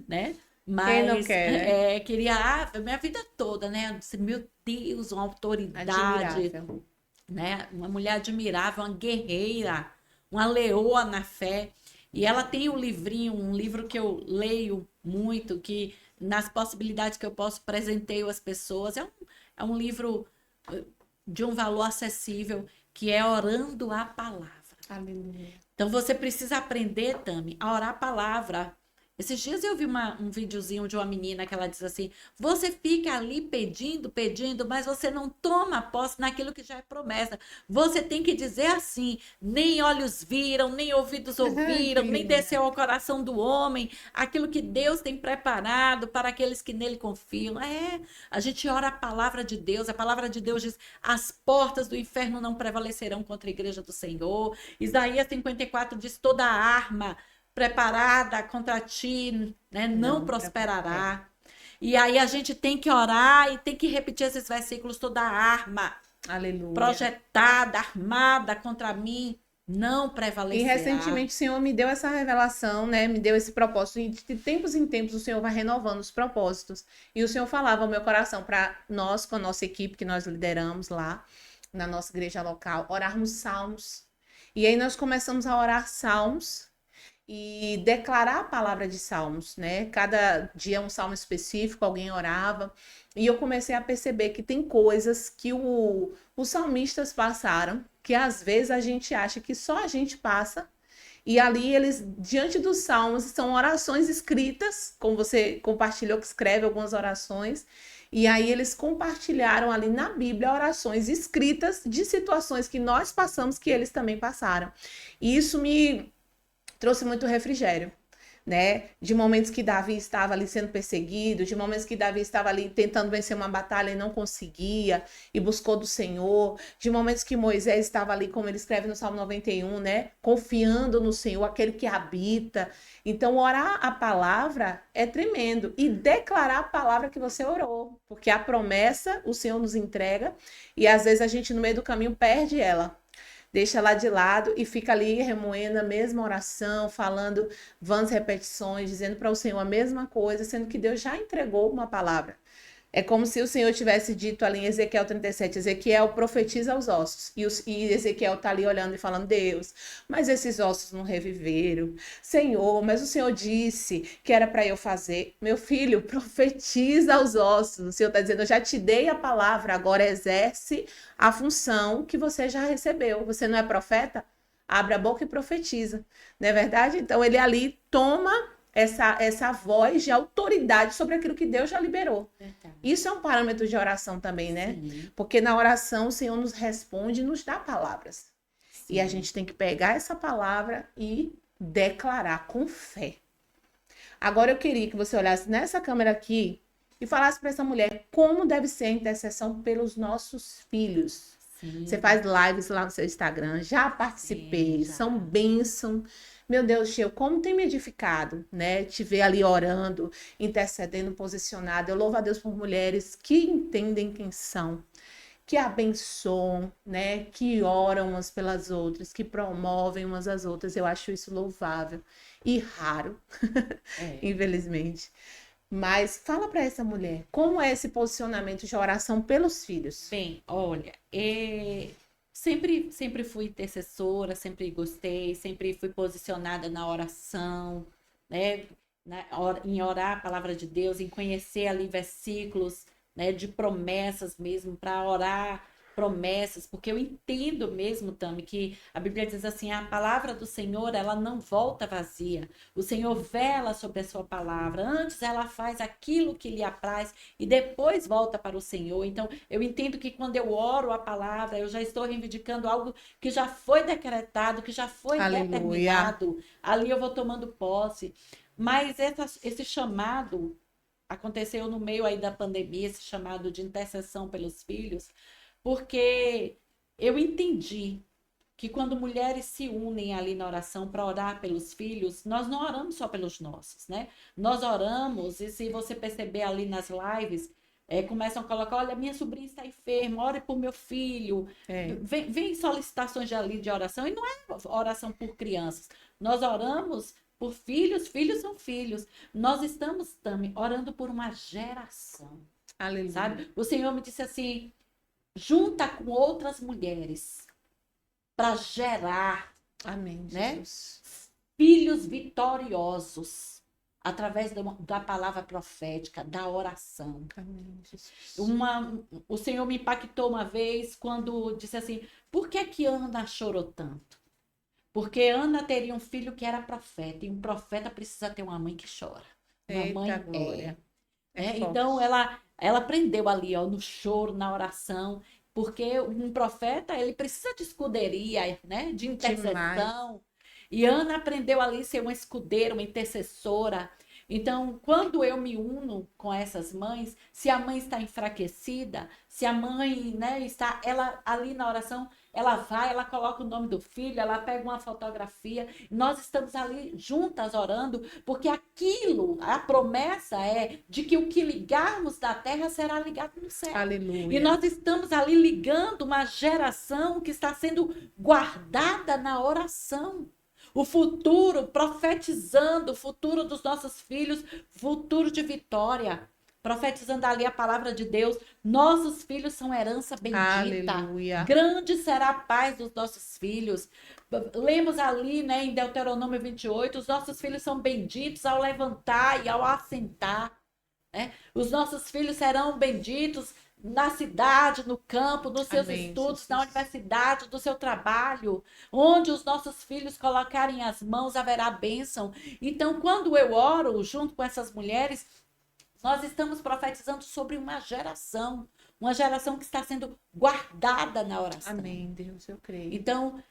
[SPEAKER 2] né?
[SPEAKER 1] Quem não
[SPEAKER 2] Mas
[SPEAKER 1] quer, né?
[SPEAKER 2] queria, minha vida toda, né? Eu disse, meu Deus, uma autoridade,
[SPEAKER 1] Admirável.
[SPEAKER 2] né? Uma mulher admirável, uma guerreira, uma leoa na fé. E ela tem um livrinho, um livro que eu leio muito, que nas possibilidades que eu posso presenteio as pessoas. É um livro de um valor acessível, que é Orando a Palavra.
[SPEAKER 1] Aleluia.
[SPEAKER 2] Então você precisa aprender, Tami, a orar a palavra. Esses dias eu vi um videozinho de uma menina que ela diz assim: você fica ali pedindo, pedindo, mas você não toma posse naquilo que já é promessa. Você tem que dizer assim: nem olhos viram, nem ouvidos
[SPEAKER 1] Que
[SPEAKER 2] ouviram, nem
[SPEAKER 1] linda.
[SPEAKER 2] desceu ao coração do homem, aquilo que Deus tem preparado para aqueles que nele confiam. A gente ora a palavra de Deus diz: as portas do inferno não prevalecerão contra a igreja do Senhor. Isaías 54 diz: toda arma preparada contra ti, né, não
[SPEAKER 1] Não, é.
[SPEAKER 2] prosperará. E aí a gente tem que orar e tem que repetir esses versículos: toda arma
[SPEAKER 1] Aleluia.
[SPEAKER 2] projetada, armada contra mim, não
[SPEAKER 1] E
[SPEAKER 2] prevalecerá.
[SPEAKER 1] recentemente o Senhor me deu essa revelação, né? Me deu esse propósito. E de tempos em tempos o Senhor vai renovando os propósitos. E o Senhor falava ao meu coração para nós, com a nossa equipe que nós lideramos lá na nossa igreja local, orarmos salmos. E aí nós começamos a orar salmos e declarar a palavra de salmos, né? Cada dia um salmo específico, alguém orava. E eu comecei a perceber que tem coisas que os salmistas passaram, que às vezes a gente acha que só a gente passa. E ali eles, diante dos salmos, são orações escritas, como você compartilhou, que escreve algumas orações. E aí eles compartilharam ali na Bíblia orações escritas de situações que nós passamos, que eles também passaram. E isso me trouxe muito refrigério, né? De momentos que Davi estava ali sendo perseguido, de momentos que Davi estava ali tentando vencer uma batalha e não conseguia, e buscou do Senhor, de momentos que Moisés estava ali, como ele escreve no Salmo 91, né? Confiando no Senhor, aquele que habita. Então, orar a palavra é tremendo, e declarar a palavra que você orou, porque a promessa o Senhor nos entrega, e às vezes a gente no meio do caminho perde ela, deixa lá de lado e fica ali remoendo a mesma oração, falando vãs repetições, dizendo para o Senhor a mesma coisa, sendo que Deus já entregou uma palavra. É como se o Senhor tivesse dito ali em Ezequiel 37, Ezequiel profetiza aos ossos. E Ezequiel está ali olhando e falando, Deus, mas esses ossos não reviveram. Senhor, mas o Senhor disse que era para eu fazer. Meu filho, profetiza aos ossos. O Senhor está dizendo, eu já te dei a palavra, agora exerce a função que você já recebeu. Você não é profeta? Abre a boca e profetiza. Não é verdade? Então ele ali toma essa voz de autoridade sobre aquilo que Deus já liberou.
[SPEAKER 2] Verdade.
[SPEAKER 1] Isso é um parâmetro de oração também, né?
[SPEAKER 2] Sim,
[SPEAKER 1] Porque na oração o Senhor nos responde e nos dá palavras. E a
[SPEAKER 2] sim.
[SPEAKER 1] gente tem que pegar essa palavra e declarar com fé. Agora eu queria que você olhasse nessa câmera aqui e falasse para essa mulher como deve ser a intercessão pelos nossos filhos. Você
[SPEAKER 2] Sim,
[SPEAKER 1] faz lives lá no seu Instagram, já
[SPEAKER 2] sim,
[SPEAKER 1] participei,
[SPEAKER 2] já.
[SPEAKER 1] são bênção. Meu Deus, Cheio, como tem me edificado, né? Te ver ali orando, intercedendo, posicionado. Eu louvo a Deus por mulheres que entendem quem são, que abençoam, né? Que oram umas pelas outras, que promovem umas às outras. Eu acho isso louvável e raro,
[SPEAKER 2] É.
[SPEAKER 1] infelizmente. Mas fala para essa mulher, como é esse posicionamento de oração pelos filhos?
[SPEAKER 2] Bem, olha, sempre fui intercessora, sempre gostei, sempre fui posicionada na oração, né? Em orar a palavra de Deus, em conhecer ali versículos, né, de promessas mesmo, para orar promessas, porque eu entendo mesmo, Tami, que a Bíblia diz assim, a palavra do Senhor, ela não volta vazia. O Senhor vela sobre a sua palavra. Antes ela faz aquilo que lhe apraz e depois volta para o Senhor. Então, eu entendo que quando eu oro a palavra, eu já estou reivindicando algo que já foi decretado, que já foi
[SPEAKER 1] Aleluia.
[SPEAKER 2] determinado. Ali eu vou tomando posse. Mas esse chamado aconteceu no meio aí da pandemia, esse chamado de intercessão pelos filhos, porque eu entendi que quando mulheres se unem ali na oração para orar pelos filhos, nós não oramos só pelos nossos, né? Nós oramos, e se você perceber ali nas lives, começam a colocar, olha, minha sobrinha está enferma, ore por meu filho.
[SPEAKER 1] É.
[SPEAKER 2] Vem solicitações ali de oração, e não é oração por crianças. Nós oramos por filhos, filhos são filhos. Nós estamos também orando por uma geração,
[SPEAKER 1] Aleluia.
[SPEAKER 2] sabe? O Senhor me disse assim, junta com outras mulheres para gerar,
[SPEAKER 1] Amém,
[SPEAKER 2] né,
[SPEAKER 1] Jesus.
[SPEAKER 2] filhos vitoriosos através da palavra profética, da oração.
[SPEAKER 1] Amém, Jesus.
[SPEAKER 2] O Senhor me impactou uma vez quando disse assim: por que Ana chorou tanto? Porque Ana teria um filho que era profeta, e um profeta precisa ter uma mãe que chora. Uma
[SPEAKER 1] Eita
[SPEAKER 2] mãe
[SPEAKER 1] glória.
[SPEAKER 2] Então
[SPEAKER 1] Forte.
[SPEAKER 2] ela aprendeu ali, ó, no choro, na oração, porque um profeta ele precisa de escuderia, né, de
[SPEAKER 1] Demais.
[SPEAKER 2] intercessão. E Ana aprendeu ali a ser uma escudeira, uma intercessora. Então, quando eu me uno com essas mães, se a mãe está enfraquecida, se a mãe, né, está ela ali na oração, ela vai, ela coloca o nome do filho, ela pega uma fotografia, nós estamos ali juntas orando, porque aquilo, a promessa é de que o que ligarmos da terra será ligado no céu.
[SPEAKER 1] Aleluia.
[SPEAKER 2] E nós estamos ali ligando uma geração que está sendo guardada na oração. O futuro, profetizando o futuro dos nossos filhos, futuro de vitória. Profetizando ali a palavra de Deus. Nossos filhos são herança bendita.
[SPEAKER 1] Aleluia.
[SPEAKER 2] Grande será a paz dos nossos filhos. Lemos ali, né, em Deuteronômio 28, os nossos filhos são benditos ao levantar e ao assentar. Né? Os nossos filhos serão benditos na cidade, no campo, nos seus
[SPEAKER 1] Amém,
[SPEAKER 2] estudos,
[SPEAKER 1] Jesus.
[SPEAKER 2] na universidade, do seu trabalho. Onde os nossos filhos colocarem as mãos, haverá bênção. Então, quando eu oro junto com essas mulheres, nós estamos profetizando sobre uma geração que está sendo guardada na oração.
[SPEAKER 1] Amém, Deus, eu creio.
[SPEAKER 2] Então,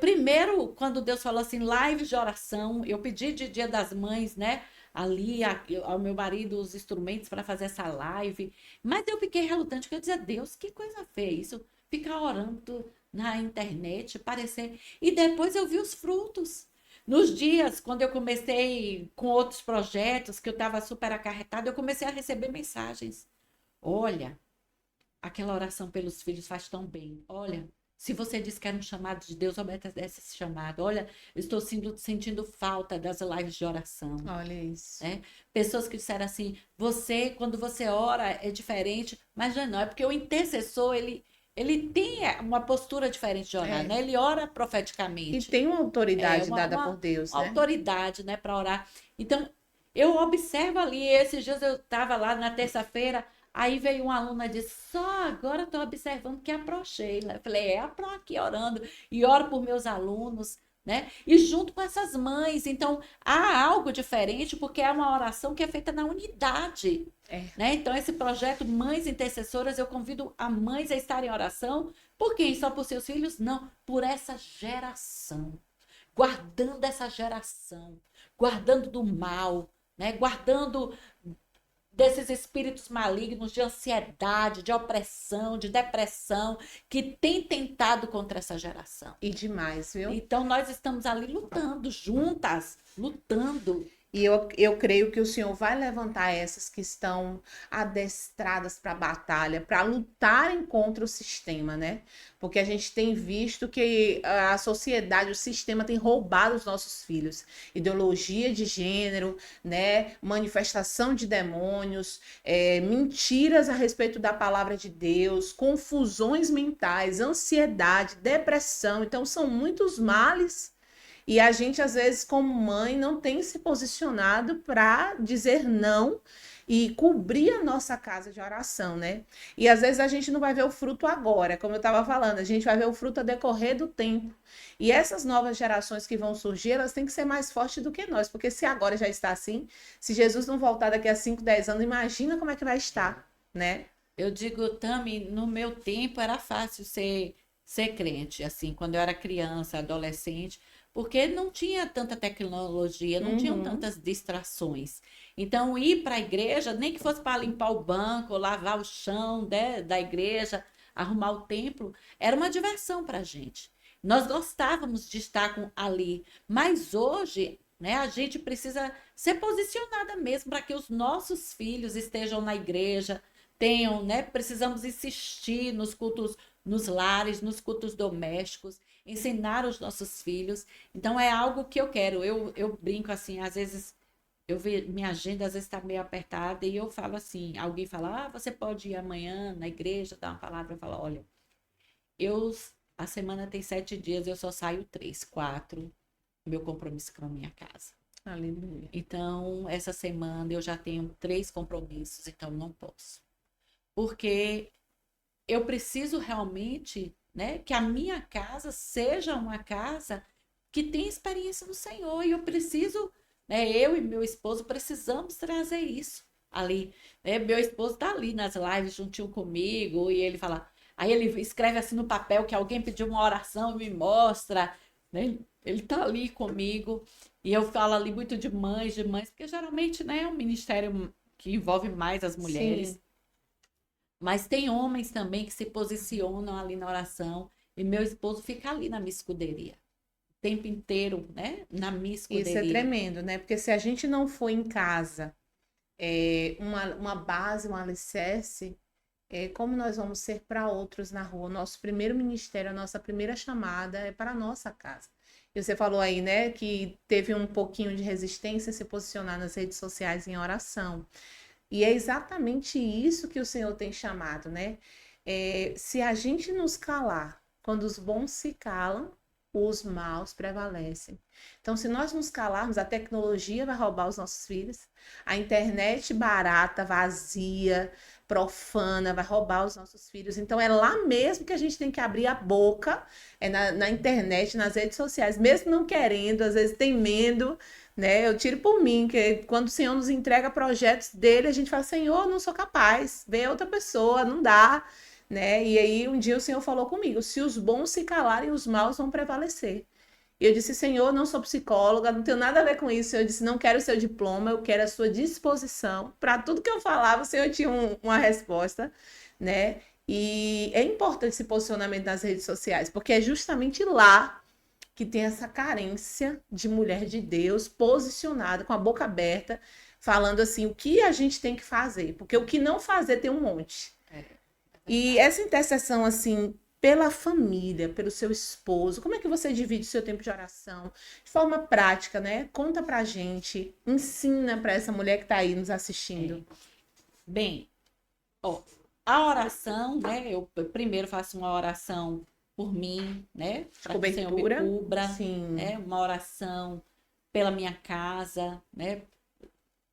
[SPEAKER 2] primeiro, quando Deus falou assim, live de oração, eu pedi de Dia das Mães, né? Ali ao meu marido os instrumentos para fazer essa live, mas eu fiquei relutante, porque eu dizia, Deus, que coisa feia isso, ficar orando na internet, parecer. E depois eu vi os frutos. Nos dias, quando eu comecei com outros projetos, que eu estava super acarretada, eu comecei a receber mensagens. Olha, aquela oração pelos filhos faz tão bem. Olha, se você diz que era um chamado de Deus, obedece esse chamado. Olha, eu estou sentindo falta das lives de oração.
[SPEAKER 1] Olha isso.
[SPEAKER 2] Né? Pessoas que disseram assim, quando você ora, é diferente, mas não é porque o intercessor, ele tem uma postura diferente de orar, né? Ele ora profeticamente.
[SPEAKER 1] E tem uma autoridade dada por Deus, né?
[SPEAKER 2] Autoridade, né, para orar. Então, eu observo ali, esses dias eu estava lá na terça-feira, aí veio uma aluna e disse, só agora estou observando que é a Pro Sheila. Eu falei, é a Pro aqui orando, e oro por meus alunos, né? E junto com essas mães. Então, há algo diferente, porque é uma oração que é feita na unidade. Né? Então, esse projeto Mães Intercessoras, eu convido a mães a estarem em oração. Por quem? Só por seus filhos? Não, por essa geração. Guardando essa geração, guardando do mal, né? Guardando desses espíritos malignos de ansiedade, de opressão, de depressão, que tem tentado contra essa geração.
[SPEAKER 1] E demais, viu?
[SPEAKER 2] Então, nós estamos ali lutando, juntas, lutando.
[SPEAKER 1] E eu creio que o Senhor vai levantar essas que estão adestradas para a batalha, para lutarem contra o sistema, né? Porque a gente tem visto que a sociedade, o sistema tem roubado os nossos filhos. Ideologia de gênero, né? Manifestação de demônios, mentiras a respeito da palavra de Deus, confusões mentais, ansiedade, depressão. Então, são muitos males. E a gente, às vezes, como mãe, não tem se posicionado para dizer não e cobrir a nossa casa de oração, né? E às vezes a gente não vai ver o fruto agora, como eu estava falando, a gente vai ver o fruto a decorrer do tempo. E essas novas gerações que vão surgir, elas têm que ser mais fortes do que nós, porque se agora já está assim, se Jesus não voltar daqui a 5, 10 anos, imagina como é que vai estar, né?
[SPEAKER 2] Eu digo, Tami, no meu tempo era fácil ser crente, assim, quando eu era criança, adolescente, porque não tinha tanta tecnologia, não tinham
[SPEAKER 1] Uhum.
[SPEAKER 2] tantas distrações. Então, ir para a igreja, nem que fosse para limpar o banco, lavar o chão, né, da igreja, arrumar o templo, era uma diversão para a gente. Nós gostávamos de estar ali, mas hoje, né, a gente precisa ser posicionada mesmo para que os nossos filhos estejam na igreja, tenham, né, precisamos insistir nos cultos, nos lares, nos cultos domésticos, ensinar os nossos filhos. Então é algo que eu quero. Eu brinco assim, às vezes eu vejo minha agenda às vezes está meio apertada e eu falo assim, alguém fala, você pode ir amanhã na igreja, dar uma palavra, eu falo, olha, eu a semana tem 7 dias, eu só saio 3, 4, meu compromisso com a minha casa.
[SPEAKER 1] Aleluia.
[SPEAKER 2] Então, essa semana eu já tenho 3 compromissos, então não posso. Porque eu preciso realmente, né, que a minha casa seja uma casa que tem experiência no Senhor. E eu preciso, né, eu e meu esposo precisamos trazer isso ali. Né? Meu esposo está ali nas lives juntinho comigo e ele fala. Aí ele escreve assim no papel que alguém pediu uma oração e me mostra. Né? Ele está ali comigo. E eu falo ali muito de mães, porque geralmente, né, é um ministério que envolve mais as mulheres.
[SPEAKER 1] Sim.
[SPEAKER 2] Mas tem homens também que se posicionam ali na oração. E meu esposo fica ali na minha escuderia. O tempo inteiro, né? Na minha
[SPEAKER 1] Isso é
[SPEAKER 2] escuderia.
[SPEAKER 1] tremendo, né? Porque se a gente não for em casa uma base, um alicerce, como nós vamos ser para outros na rua? Nosso primeiro ministério, a nossa primeira chamada é para a nossa casa. E você falou aí, né, que teve um pouquinho de resistência a se posicionar nas redes sociais em oração. E é exatamente isso que o Senhor tem chamado, né? Se a gente nos calar, quando os bons se calam, os maus prevalecem. Então, se nós nos calarmos, a tecnologia vai roubar os nossos filhos, a internet barata, vazia, profana, vai roubar os nossos filhos. Então, é lá mesmo que a gente tem que abrir a boca, na internet, nas redes sociais, mesmo não querendo, às vezes temendo, né? Eu tiro por mim, que quando o Senhor nos entrega projetos dele, a gente fala, Senhor, não sou capaz, vem outra pessoa, não dá, né? E aí um dia o Senhor falou comigo, se os bons se calarem, os maus vão prevalecer. E eu disse, Senhor, não sou psicóloga, não tenho nada a ver com isso. Eu disse, não quero o seu diploma, eu quero a sua disposição. Para tudo que eu falava, o Senhor tinha uma resposta, né? E é importante esse posicionamento nas redes sociais, porque é justamente lá que tem essa carência de mulher de Deus posicionada, com a boca aberta, falando assim, o que a gente tem que fazer, porque o que não fazer tem um monte.
[SPEAKER 2] É
[SPEAKER 1] E
[SPEAKER 2] verdade.
[SPEAKER 1] essa intercessão, assim, pela família, pelo seu esposo, como é que você divide o seu tempo de oração? De forma prática, né? Conta pra gente, ensina pra essa mulher que tá aí nos
[SPEAKER 2] É.
[SPEAKER 1] assistindo.
[SPEAKER 2] Bem, ó, a oração, né? Eu primeiro faço uma oração por mim, né?
[SPEAKER 1] De
[SPEAKER 2] Para que o Senhor me
[SPEAKER 1] cobertura?
[SPEAKER 2] cubra,
[SPEAKER 1] Sim,
[SPEAKER 2] né? Uma oração pela minha casa, né?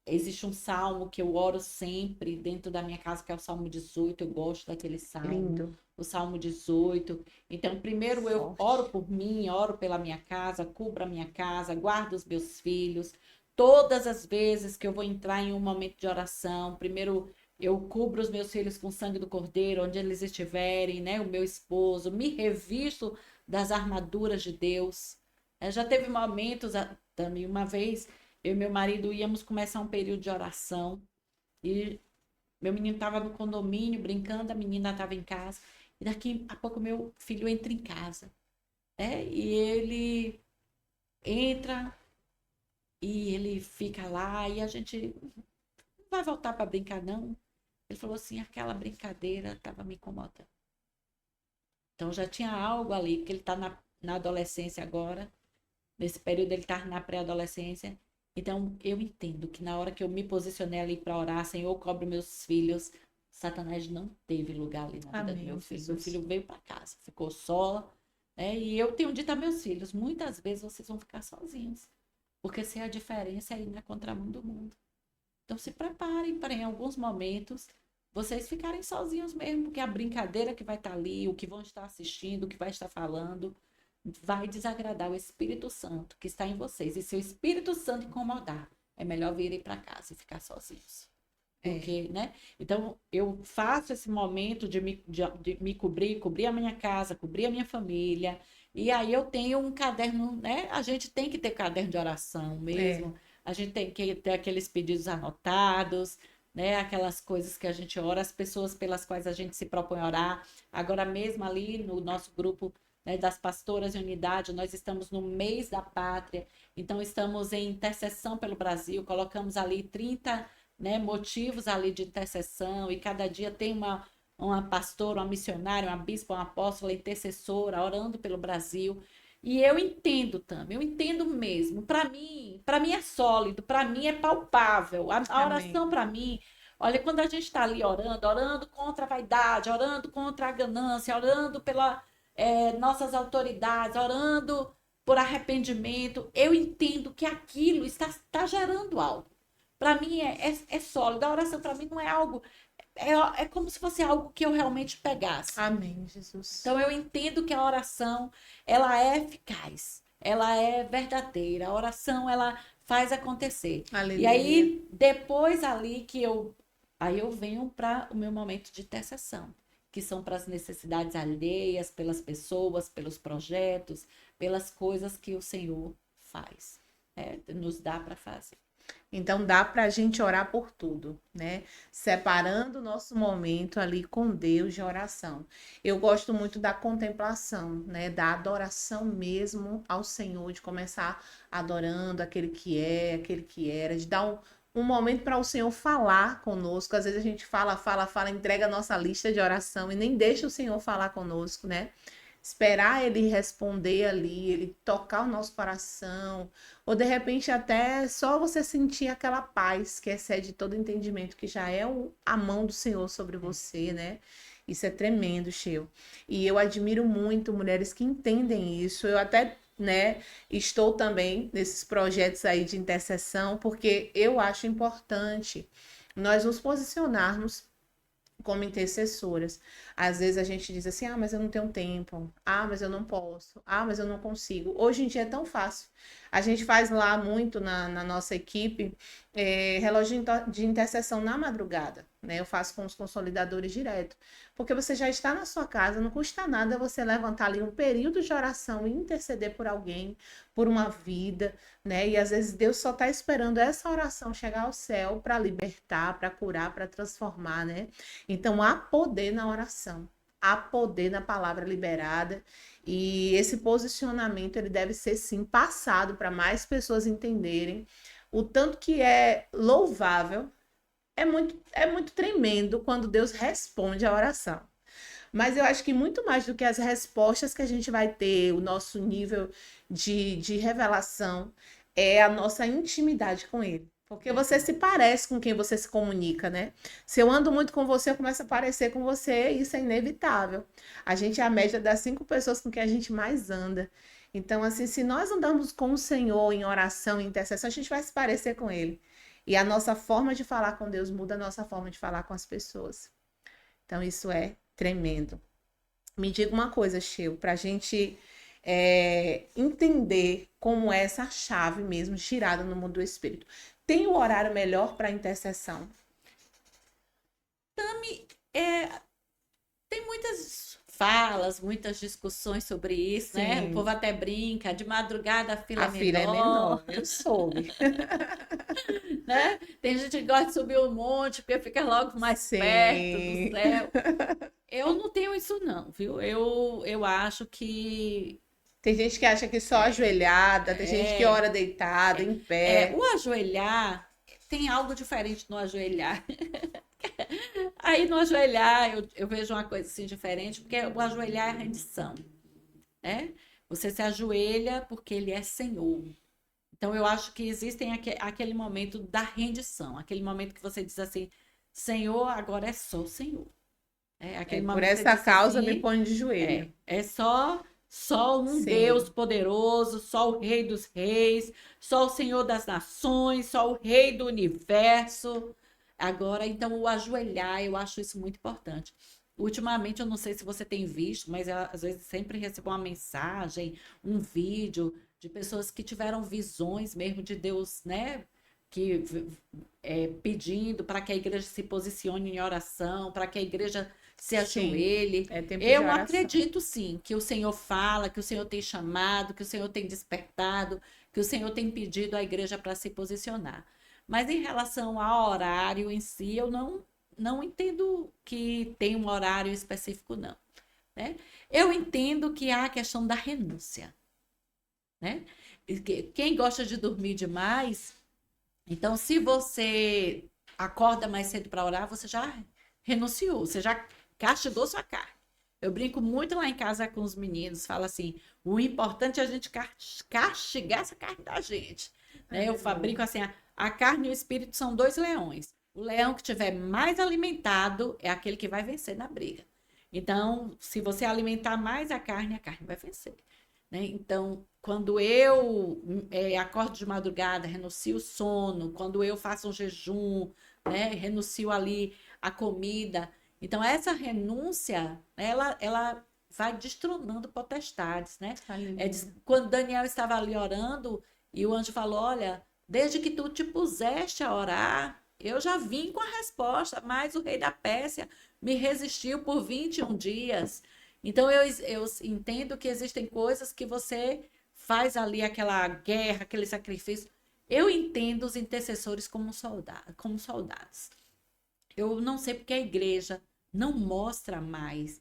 [SPEAKER 2] Existe um salmo que eu oro sempre dentro da minha casa, que é o Salmo 18. Eu gosto daquele salmo,
[SPEAKER 1] lindo,
[SPEAKER 2] o Salmo 18. Então, primeiro eu
[SPEAKER 1] forte.
[SPEAKER 2] oro por mim, oro pela minha casa, cubro a minha casa, guardo os meus filhos. Todas as vezes que eu vou entrar em um momento de oração, primeiro eu cubro os meus filhos com o sangue do Cordeiro, onde eles estiverem, né? O meu esposo, me revisto das armaduras de Deus. Já teve momentos, também uma vez eu e meu marido íamos começar um período de oração e meu menino estava no condomínio brincando, a menina estava em casa. E daqui a pouco meu filho entra em casa, né? E ele entra e ele fica lá e a gente não vai voltar para brincar, não. Ele falou assim: aquela brincadeira estava me incomodando. Então já tinha algo ali, porque ele está na adolescência agora. Nesse período ele está na pré-adolescência. Então eu entendo que na hora que eu me posicionei ali para orar, Senhor, cobre meus filhos. Satanás não teve lugar ali na vida do meu
[SPEAKER 1] Amém,
[SPEAKER 2] filho. Meu
[SPEAKER 1] Jesus.
[SPEAKER 2] filho veio para casa, ficou só, né? E eu tenho dito a meus filhos: muitas vezes vocês vão ficar sozinhos, porque se a diferença é ir na contramão do mundo. Então se preparem para em alguns momentos vocês ficarem sozinhos mesmo, porque a brincadeira que vai estar ali, o que vão estar assistindo, o que vai estar falando, vai desagradar o Espírito Santo que está em vocês. E se o Espírito Santo incomodar, é melhor virem para casa e ficar sozinhos.
[SPEAKER 1] É.
[SPEAKER 2] porque, né? Então, eu faço esse momento de me cobrir, cobrir a minha casa, cobrir a minha família. E aí eu tenho um caderno, né? A gente tem que ter caderno de oração
[SPEAKER 1] É.
[SPEAKER 2] mesmo. A gente tem que ter aqueles pedidos anotados, né? Aquelas coisas que a gente ora, as pessoas pelas quais a gente se propõe a orar. Agora mesmo ali no nosso grupo, né, das pastoras de unidade, nós estamos no mês da pátria. Então, estamos em intercessão pelo Brasil, colocamos ali 30, né, motivos ali de intercessão, e cada dia tem uma pastora, uma missionária, uma bispa, uma apóstola, intercessora, orando pelo Brasil. E eu entendo também, eu entendo mesmo. Para mim é sólido, para mim é palpável. A
[SPEAKER 1] Amém.
[SPEAKER 2] oração para mim, olha, quando a gente está ali orando, orando contra a vaidade, orando contra a ganância, orando pela nossas autoridades, orando por arrependimento, eu entendo que aquilo está gerando algo. Para mim é sólido. A oração para mim não é algo, é como se fosse algo que eu realmente pegasse.
[SPEAKER 1] Amém, Jesus.
[SPEAKER 2] Então eu entendo que a oração, ela é eficaz, ela é verdadeira. A oração, ela faz acontecer. E
[SPEAKER 1] Aleluia.
[SPEAKER 2] aí depois ali aí eu venho para o meu momento de intercessão, que são para as necessidades alheias, pelas pessoas, pelos projetos, pelas coisas que o Senhor faz, nos dá para fazer.
[SPEAKER 1] Então dá para a gente orar por tudo, né? Separando o nosso momento ali com Deus de oração. Eu gosto muito da contemplação, né? Da adoração mesmo ao Senhor, de começar adorando aquele que é, aquele que era, de dar um momento para o Senhor falar conosco. Às vezes a gente fala, entrega a nossa lista de oração e nem deixa o Senhor falar conosco, né? Esperar ele responder ali, ele tocar o nosso coração, ou de repente até só você sentir aquela paz que excede todo entendimento, que já é a mão do Senhor sobre você, né? Isso é tremendo, Sheu. E eu admiro muito mulheres que entendem isso. Eu até, né, estou também nesses projetos aí de intercessão, porque eu acho importante nós nos posicionarmos como intercessoras. Às vezes a gente diz assim: ah, mas eu não tenho tempo, ah, mas eu não posso, ah, mas eu não consigo. Hoje em dia é tão fácil. A gente faz lá muito na nossa equipe relógio de intercessão na madrugada, né? Eu faço com os consolidadores direto, porque você já está na sua casa, não custa nada você levantar ali um período de oração e interceder por alguém, por uma vida, né? E às vezes Deus só está esperando essa oração chegar ao céu para libertar, para curar, para transformar, né? Então há poder na oração, há poder na palavra liberada, e esse posicionamento ele deve ser sim passado para mais pessoas entenderem o tanto que é louvável. É muito tremendo quando Deus responde a oração. Mas eu acho que muito mais do que as respostas que a gente vai ter, o nosso nível de revelação, é a nossa intimidade com Ele. Porque você se parece com quem você se comunica, né? Se eu ando muito com você, eu começo a parecer com você, e isso é inevitável. A gente é a média das 5 pessoas com quem a gente mais anda. Então, assim, se nós andamos com o Senhor em oração, em intercessão, a gente vai se parecer com Ele. E a nossa forma de falar com Deus muda a nossa forma de falar com as pessoas. Então, isso é tremendo. Me diga uma coisa, Sheu, para a gente entender como é essa chave mesmo girada no mundo do espírito. Tem um horário melhor para intercessão?
[SPEAKER 2] É, tem muitas falas, muitas discussões sobre isso, né? O povo
[SPEAKER 1] Sim,
[SPEAKER 2] até brinca, de madrugada a fila é
[SPEAKER 1] a fila é
[SPEAKER 2] menor,
[SPEAKER 1] menor, eu soube.
[SPEAKER 2] né? Tem gente que gosta de subir um monte porque fica logo mais perto do
[SPEAKER 1] Sim.
[SPEAKER 2] céu. Eu não tenho isso não, viu? Eu acho que
[SPEAKER 1] Tem gente que acha que só ajoelhada, tem gente que ora deitada, em pé.
[SPEAKER 2] o ajoelhar tem algo diferente no ajoelhar. Aí no ajoelhar eu vejo uma coisa assim diferente, porque o ajoelhar é rendição, né? Você se ajoelha porque ele é Senhor. Então eu acho que existem aquele momento da rendição, aquele momento que você diz assim, Senhor, agora é só o Senhor. É aquele
[SPEAKER 1] Por
[SPEAKER 2] momento que você
[SPEAKER 1] essa
[SPEAKER 2] diz
[SPEAKER 1] causa me
[SPEAKER 2] assim,
[SPEAKER 1] põe de joelho.
[SPEAKER 2] é só um Deus
[SPEAKER 1] Sim.
[SPEAKER 2] poderoso, só o Rei dos Reis, só o Senhor das Nações, só o Rei do Universo. Agora, então, o ajoelhar, eu acho isso muito importante. Ultimamente, eu não sei se você tem visto, mas eu, às vezes sempre recebo uma mensagem, um vídeo de pessoas que tiveram visões mesmo de Deus, né? que pedindo para que a igreja se posicione em oração, para que a igreja se ajoelhe.
[SPEAKER 1] É tempo de
[SPEAKER 2] Eu
[SPEAKER 1] oração.
[SPEAKER 2] acredito sim que o Senhor fala, que o Senhor tem chamado, que o Senhor tem despertado, que o Senhor tem pedido à igreja para se posicionar. Mas em relação ao horário em si, eu não entendo que tem um horário específico, não. Né? Eu entendo que há a questão da renúncia. Né? Quem gosta de dormir demais, então se você acorda mais cedo para orar, você já renunciou, você já castigou sua carne. Eu brinco muito lá em casa com os meninos, falo assim, o importante é a gente castigar essa carne da gente. Né? Eu brinco assim, a carne e o espírito são dois leões. O leão que tiver mais alimentado é aquele que vai vencer na briga. Então, se você alimentar mais a carne vai vencer. Né? Então, quando eu acordo de madrugada, renuncio o sono, quando eu faço um jejum, né, renuncio ali a comida. Então, essa renúncia, ela vai destronando potestades, né? Quando Daniel estava ali orando, e o anjo falou, olha, desde que tu te puseste a orar, eu já vim com a resposta, mas o rei da Pérsia me resistiu por 21 dias. Então, eu entendo que existem coisas que você faz ali aquela guerra, aquele sacrifício. Eu entendo os intercessores como soldados. Eu não sei porque a igreja não mostra mais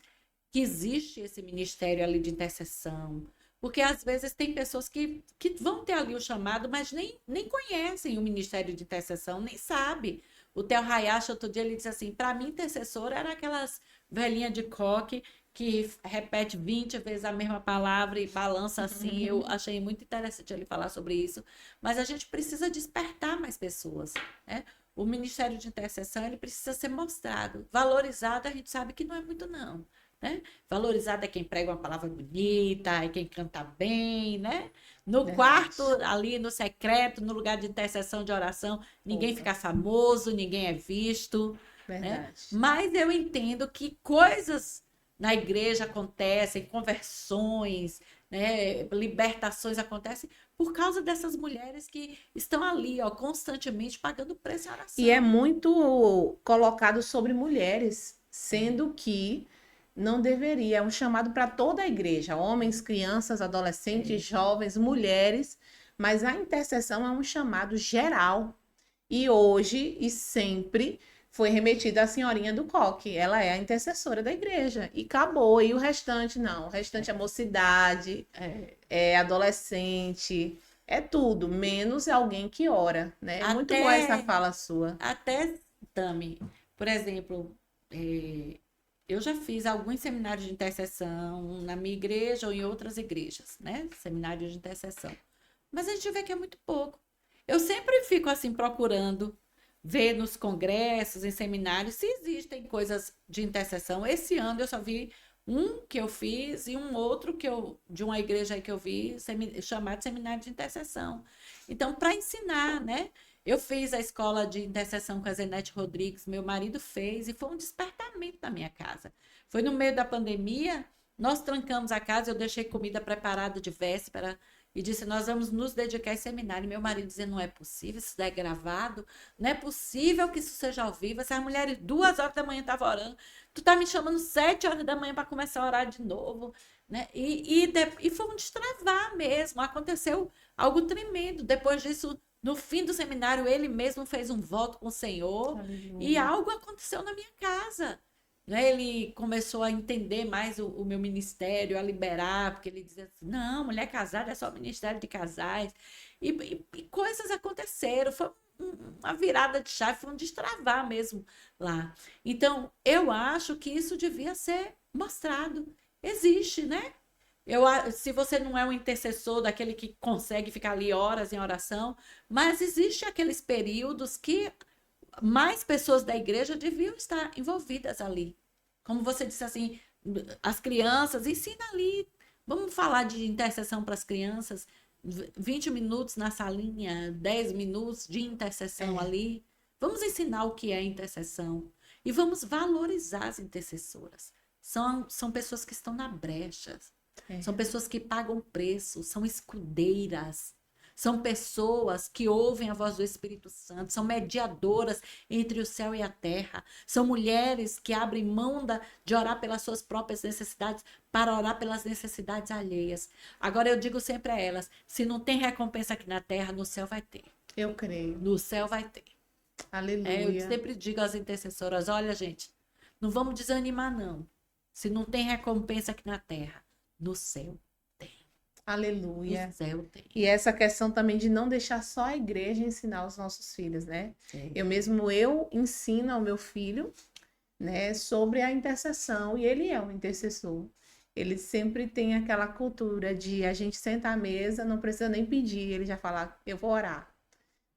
[SPEAKER 2] que existe esse ministério ali de intercessão. Porque às vezes tem pessoas que vão ter ali o chamado, mas nem conhecem o ministério de intercessão, nem sabe. O Theo Hayashi, outro dia, ele disse assim, para mim, intercessor era aquelas velhinhas de coque que repete 20 vezes a mesma palavra e balança assim. Eu achei muito interessante ele falar sobre isso. Mas a gente precisa despertar mais pessoas, né? O ministério de intercessão, ele precisa ser mostrado. Valorizado, a gente sabe que não é muito, não. Né? Valorizado é quem prega uma palavra bonita, é quem canta bem, né? No quarto, ali no secreto, no lugar de intercessão, de oração, ninguém fica famoso, ninguém é visto. Né? Mas eu entendo que coisas na igreja acontecem, conversões, né? Libertações acontecem por causa dessas mulheres que estão ali, ó, constantemente pagando preço em oração.
[SPEAKER 1] E é muito colocado sobre mulheres, sendo que não deveria, é um chamado para toda a igreja, homens, crianças, adolescentes, jovens, mulheres, mas a intercessão é um chamado geral. E hoje e sempre foi remetida à senhorinha do coque, ela é a intercessora da igreja, e acabou, e o restante não, o restante é mocidade, é adolescente, é tudo, menos alguém que ora, né? É muito boa essa fala sua.
[SPEAKER 2] Até, Tami, por exemplo, eu já fiz alguns seminários de intercessão na minha igreja ou em outras igrejas, né? Seminários de intercessão. Mas a gente vê que é muito pouco. Eu sempre fico assim procurando ver nos congressos, em seminários, se existem coisas de intercessão. Esse ano eu só vi um que eu fiz e um outro de uma igreja aí que eu vi, chamado Seminário de Intercessão. Então, para ensinar, né? Eu fiz a escola de intercessão com a Zenete Rodrigues, meu marido fez, e foi um despertamento na minha casa. Foi no meio da pandemia, nós trancamos a casa, eu deixei comida preparada de véspera, e disse, nós vamos nos dedicar a esse seminário. E meu marido dizia, não é possível, isso daí é gravado, não é possível que isso seja ao vivo. Essas mulheres, 2 horas da manhã estavam orando, tu tá me chamando 7 horas da manhã para começar a orar de novo. Né? E foi um destravar mesmo, aconteceu algo tremendo. Depois disso, no fim do seminário, ele mesmo fez um voto com o Senhor. Aleluia. E algo aconteceu na minha casa. Né? Ele começou a entender mais o meu ministério, a liberar, porque ele dizia assim, não, mulher casada é só ministério de casais. E coisas aconteceram, foi uma virada de chave, foi um destravar mesmo lá. Então, eu acho que isso devia ser mostrado. Existe, né? Se você não é um intercessor daquele que consegue ficar ali horas em oração, mas existe aqueles períodos que mais pessoas da igreja deviam estar envolvidas ali. Como você disse assim, as crianças, ensina ali. Vamos falar de intercessão para as crianças, 20 minutos na salinha, 10 minutos de intercessão ali. Vamos ensinar o que é intercessão. E vamos valorizar as intercessoras. São pessoas que estão na brecha. São pessoas que pagam preço, são escudeiras. São pessoas que ouvem a voz do Espírito Santo, são mediadoras entre o céu e a terra. São mulheres que abrem mão de orar pelas suas próprias necessidades para orar pelas necessidades alheias. Agora eu digo sempre a elas, se não tem recompensa aqui na terra, no céu vai ter.
[SPEAKER 1] Eu creio.
[SPEAKER 2] No céu vai ter. Eu
[SPEAKER 1] Aleluia.
[SPEAKER 2] sempre digo às intercessoras, olha, gente, não vamos desanimar, não. Se não tem recompensa aqui na terra, no céu tem.
[SPEAKER 1] Aleluia.
[SPEAKER 2] No céu tem.
[SPEAKER 1] E essa questão também de não deixar só a igreja ensinar os nossos filhos, né?
[SPEAKER 2] Sim.
[SPEAKER 1] Eu ensino ao meu filho, né, sobre a intercessão, e ele é um intercessor. Ele sempre tem aquela cultura de a gente sentar à mesa, não precisa nem pedir, ele já fala, eu vou orar,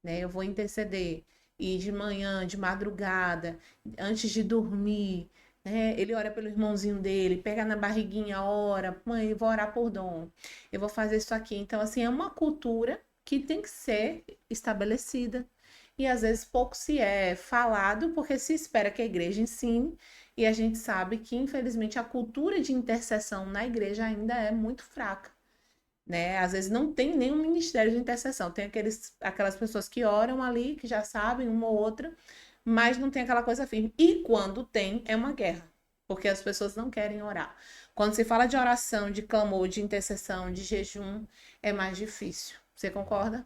[SPEAKER 1] né? Eu vou interceder. E de manhã, de madrugada, antes de dormir, né? Ele ora pelo irmãozinho dele, pega na barriguinha, ora, mãe, eu vou orar por Dom, eu vou fazer isso aqui. Então, assim, é uma cultura que tem que ser estabelecida. E às vezes pouco se é falado, porque se espera que a igreja ensine, e a gente sabe que, infelizmente, a cultura de intercessão na igreja ainda é muito fraca, né? Às vezes não tem nenhum ministério de intercessão, tem aquelas pessoas que oram ali, que já sabem uma ou outra, mas não tem aquela coisa firme. E quando tem, é uma guerra, porque as pessoas não querem orar. Quando se fala de oração, de clamor, de intercessão, de jejum, é mais difícil. Você concorda?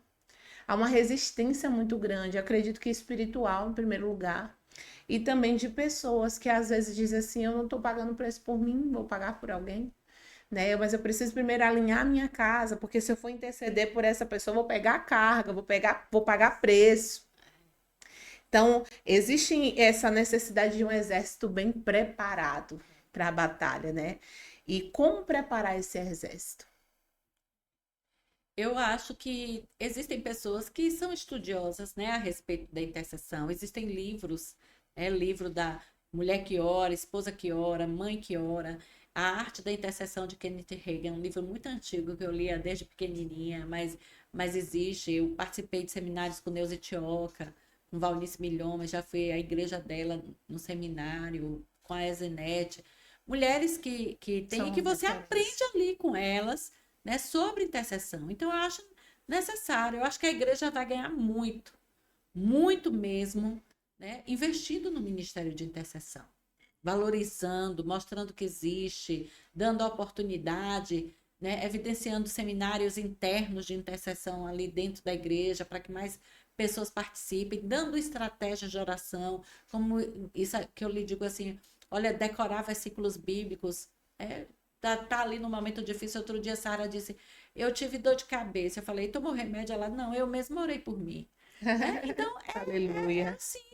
[SPEAKER 1] Há uma resistência muito grande, acredito que espiritual, em primeiro lugar, e também de pessoas que às vezes dizem assim, eu não estou pagando preço por mim, vou pagar por alguém, né? Mas eu preciso primeiro alinhar a minha casa, porque se eu for interceder por essa pessoa, eu vou pegar carga, vou pagar preço. Então, existe essa necessidade de um exército bem preparado para a batalha, né? E como preparar esse exército?
[SPEAKER 2] Eu acho que existem pessoas que são estudiosas, né, a respeito da intercessão. Existem livros, livro da Mulher que Ora, Esposa que Ora, Mãe que Ora, A Arte da Intercessão de Kenneth Hagin, um livro muito antigo que eu lia desde pequenininha, mas existe. Eu participei de seminários com Neuza Tioca, com Valnice Milhoma, já fui à igreja dela no seminário, com a Ezenete. Mulheres que tem e que você aprende ali com elas, né, sobre intercessão. Então, eu acho necessário, eu acho que a igreja vai ganhar muito, muito mesmo, né, investindo no ministério de intercessão, valorizando, mostrando que existe, dando oportunidade, né, evidenciando seminários internos de intercessão ali dentro da igreja, para que mais pessoas participem, dando estratégias de oração, como isso que eu lhe digo assim, olha, decorar versículos bíblicos, tá ali no momento difícil. Outro dia, Sara disse, eu tive dor de cabeça. Eu falei, tomou remédio? Ela, não, eu mesmo orei por mim. Né? Então,
[SPEAKER 1] Aleluia.
[SPEAKER 2] assim,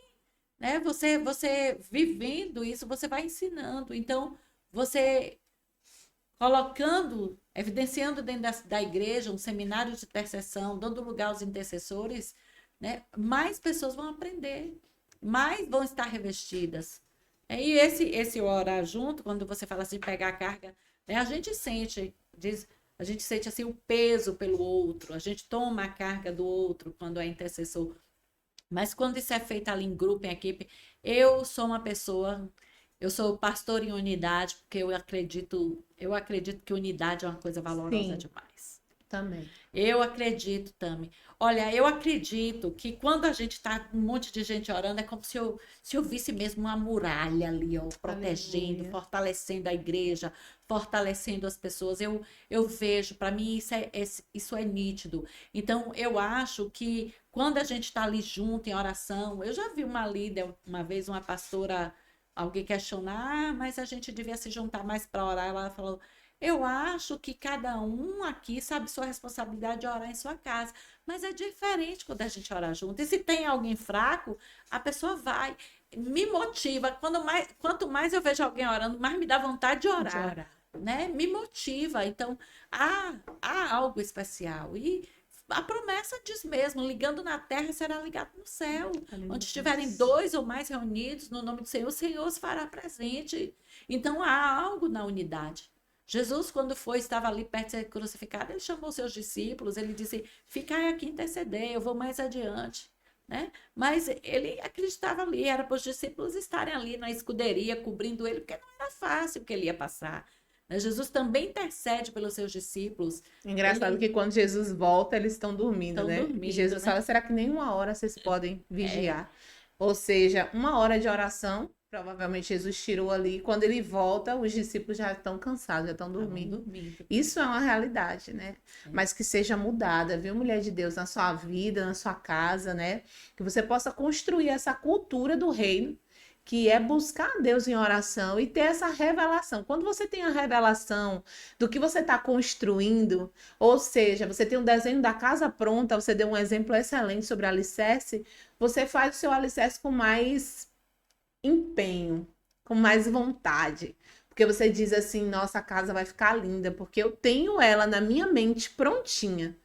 [SPEAKER 2] né? Você vivendo isso, você vai ensinando. Então, você colocando, evidenciando dentro da igreja um seminário de intercessão, dando lugar aos intercessores, né? Mais pessoas vão aprender, mais vão estar revestidas. E esse orar junto, quando você fala assim, pegar a carga, né? A gente sente assim o peso pelo outro, a gente toma a carga do outro quando é intercessor. Mas quando isso é feito ali em grupo, em equipe, eu sou pastor em unidade, porque eu acredito que unidade é uma coisa valorosa
[SPEAKER 1] Sim,
[SPEAKER 2] demais.
[SPEAKER 1] também.
[SPEAKER 2] Eu acredito também. Olha, eu acredito que quando a gente está com um monte de gente orando, é como se eu visse mesmo uma muralha ali, ó, protegendo,
[SPEAKER 1] Aleluia.
[SPEAKER 2] fortalecendo a igreja, fortalecendo as pessoas. Eu vejo, para mim, isso é nítido. Então, eu acho que quando a gente está ali junto em oração, eu já vi uma líder, uma vez, uma pastora, alguém questionar, mas a gente devia se juntar mais para orar. Ela falou. Eu acho que cada um aqui sabe sua responsabilidade de orar em sua casa, mas é diferente quando a gente ora junto. E se tem alguém fraco, a pessoa vai, me motiva. Quanto mais eu vejo alguém orando, mais me dá vontade de orar, né? Me motiva. Então, há algo especial. E a promessa diz mesmo, ligando na terra será ligado no céu.
[SPEAKER 1] Aleluia.
[SPEAKER 2] Onde estiverem 2 ou mais reunidos no nome do Senhor, o Senhor se fará presente. Então, há algo na unidade. Jesus, quando estava ali perto de ser crucificado, ele chamou seus discípulos, ele disse, ficai aqui interceder, eu vou mais adiante, né? Mas ele acreditava ali, era para os discípulos estarem ali na escuderia, cobrindo ele, porque não era fácil o que ele ia passar, né? Jesus também intercede pelos seus discípulos.
[SPEAKER 1] Engraçado que quando Jesus volta, eles estão dormindo,
[SPEAKER 2] Estão
[SPEAKER 1] né? E
[SPEAKER 2] dormindo,
[SPEAKER 1] Jesus
[SPEAKER 2] né?
[SPEAKER 1] fala, será que nem uma hora vocês podem
[SPEAKER 2] É,
[SPEAKER 1] vigiar? Ou seja, uma hora de oração, provavelmente Jesus tirou ali. Quando ele volta, os discípulos já estão cansados, já estão
[SPEAKER 2] estavam
[SPEAKER 1] dormindo.
[SPEAKER 2] dormindo.
[SPEAKER 1] Isso é uma realidade, né?
[SPEAKER 2] É.
[SPEAKER 1] Mas que seja mudada, viu, mulher de Deus, na sua vida, na sua casa, né? Que você possa construir essa cultura do reino, que é buscar Deus em oração e ter essa revelação. Quando você tem a revelação do que você está construindo, ou seja, você tem um desenho da casa pronta, você deu um exemplo excelente sobre alicerce, você faz o seu alicerce com mais empenho, com mais vontade. Porque você diz assim, nossa, a casa vai ficar linda, porque eu tenho ela na minha mente prontinha.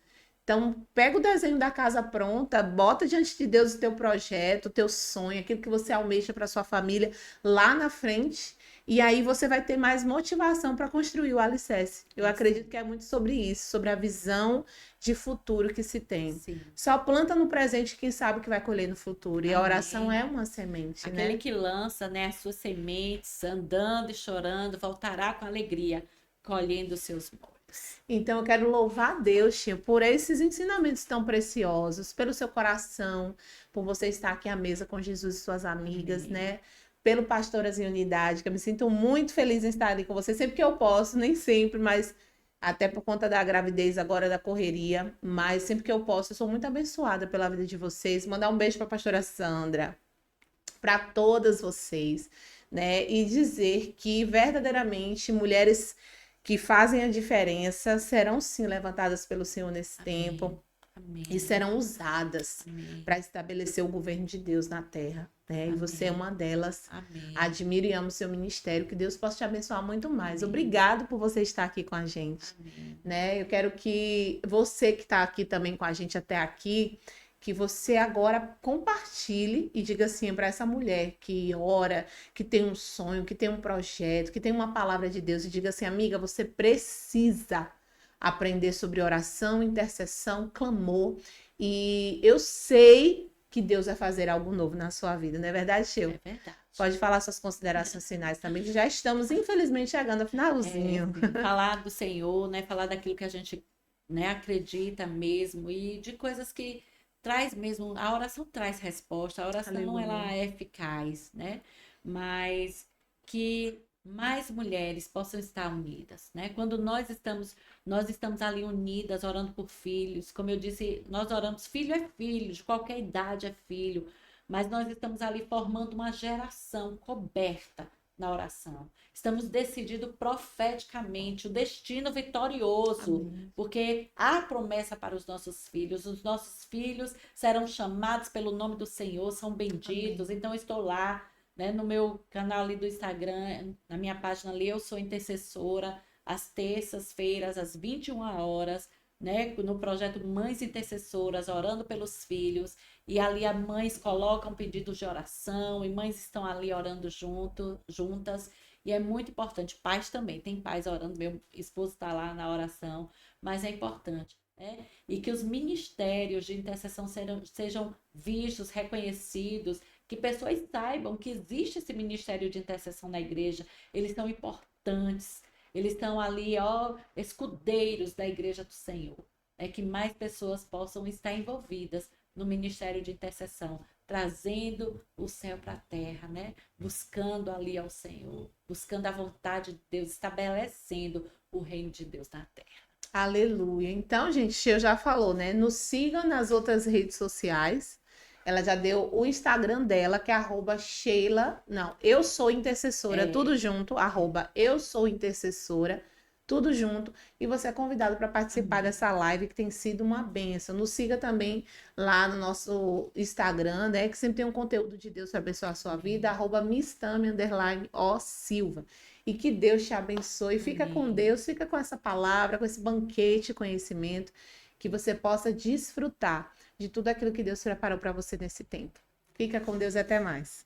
[SPEAKER 1] Então, pega o desenho da casa pronta, bota diante de Deus o teu projeto, o teu sonho, aquilo que você almeja para sua família lá na frente, e aí você vai ter mais motivação para construir o alicerce. Eu acredito que é muito sobre isso, sobre a visão de futuro que se tem.
[SPEAKER 2] Sim.
[SPEAKER 1] Só planta no presente, quem sabe que vai colher no futuro. E a
[SPEAKER 2] Amém.
[SPEAKER 1] oração é uma semente,
[SPEAKER 2] Aquele
[SPEAKER 1] né?
[SPEAKER 2] que lança, né, as suas sementes, andando e chorando, voltará com alegria, colhendo os seus molhos.
[SPEAKER 1] Então, eu quero louvar a Deus, tia, por esses ensinamentos tão preciosos, pelo seu coração, por você estar aqui à mesa com Jesus e suas amigas,
[SPEAKER 2] Amém.
[SPEAKER 1] né? Pelo Pastoras em Unidade, que eu me sinto muito feliz em estar ali com você, sempre que eu posso, nem sempre, mas até por conta da gravidez agora, da correria, mas sempre que eu posso, eu sou muito abençoada pela vida de vocês. Mandar um beijo para a pastora Sandra, para todas vocês, né? E dizer que verdadeiramente mulheres que fazem a diferença serão sim levantadas pelo Senhor nesse tempo
[SPEAKER 2] Amém.
[SPEAKER 1] e serão usadas
[SPEAKER 2] Amém.
[SPEAKER 1] para estabelecer o governo de Deus na terra, né? E
[SPEAKER 2] Amém.
[SPEAKER 1] você é uma delas.
[SPEAKER 2] Amém.
[SPEAKER 1] Admiro e amo seu ministério, que Deus possa te abençoar muito mais.
[SPEAKER 2] Amém.
[SPEAKER 1] Obrigado por você estar aqui com a gente,
[SPEAKER 2] Amém.
[SPEAKER 1] né? Eu quero que você que está aqui também com a gente até aqui, que você agora compartilhe e diga assim para essa mulher que ora, que tem um sonho, que tem um projeto, que tem uma palavra de Deus, e diga assim, amiga, você precisa aprender sobre oração, intercessão, clamor, e eu sei que Deus vai fazer algo novo na sua vida, não é verdade, Sheila?
[SPEAKER 2] É verdade.
[SPEAKER 1] Pode falar suas considerações finais também, que já estamos, infelizmente, chegando ao finalzinho.
[SPEAKER 2] Sim. Falar do Senhor, né? Falar daquilo que a gente, né, acredita mesmo e de coisas que traz mesmo. A oração traz resposta. A oração
[SPEAKER 1] Aleluia.
[SPEAKER 2] ela é eficaz, né? Mas que mais mulheres possam estar unidas, né? Quando nós estamos ali unidas, orando por filhos. Como eu disse, nós oramos, filho é filho, de qualquer idade é filho. Mas nós estamos ali formando uma geração coberta na oração. Estamos decidindo profeticamente o destino vitorioso,
[SPEAKER 1] Amém.
[SPEAKER 2] porque há promessa para os nossos filhos serão chamados pelo nome do Senhor, são benditos.
[SPEAKER 1] Amém.
[SPEAKER 2] Então, eu estou lá, né, no meu canal ali do Instagram, na minha página ali, eu sou intercessora, às terças-feiras, às 21 horas, né, no projeto Mães Intercessoras, orando pelos filhos. E ali as mães colocam pedidos de oração e mães estão ali orando juntas. E é muito importante. Pais também, tem pais orando, meu esposo está lá na oração, mas é importante, né? E que os ministérios de intercessão sejam vistos, reconhecidos, que pessoas saibam que existe esse ministério de intercessão na igreja. Eles são importantes, eles estão ali, ó, escudeiros da igreja do Senhor. É que mais pessoas possam estar envolvidas no ministério de intercessão, trazendo o céu para a terra, né? Buscando ali ao Senhor, buscando a vontade de Deus, estabelecendo o reino de Deus na terra.
[SPEAKER 1] Aleluia. Então, gente, eu já falou, né? Nos sigam nas outras redes sociais. Ela já deu o Instagram dela, que é @Sheila. Não, eu sou intercessora, tudo junto, @eu sou intercessora, tudo junto. E você é convidado para participar dessa live que tem sido uma bênção. Nos siga também lá no nosso Instagram, né? Que sempre tem um conteúdo de Deus para abençoar a sua vida, @mistami_o_silva. E que Deus te abençoe. Fica com Deus, fica com essa palavra, com esse banquete de conhecimento, que você possa desfrutar de tudo aquilo que Deus preparou para você nesse tempo. Fica com Deus e até mais.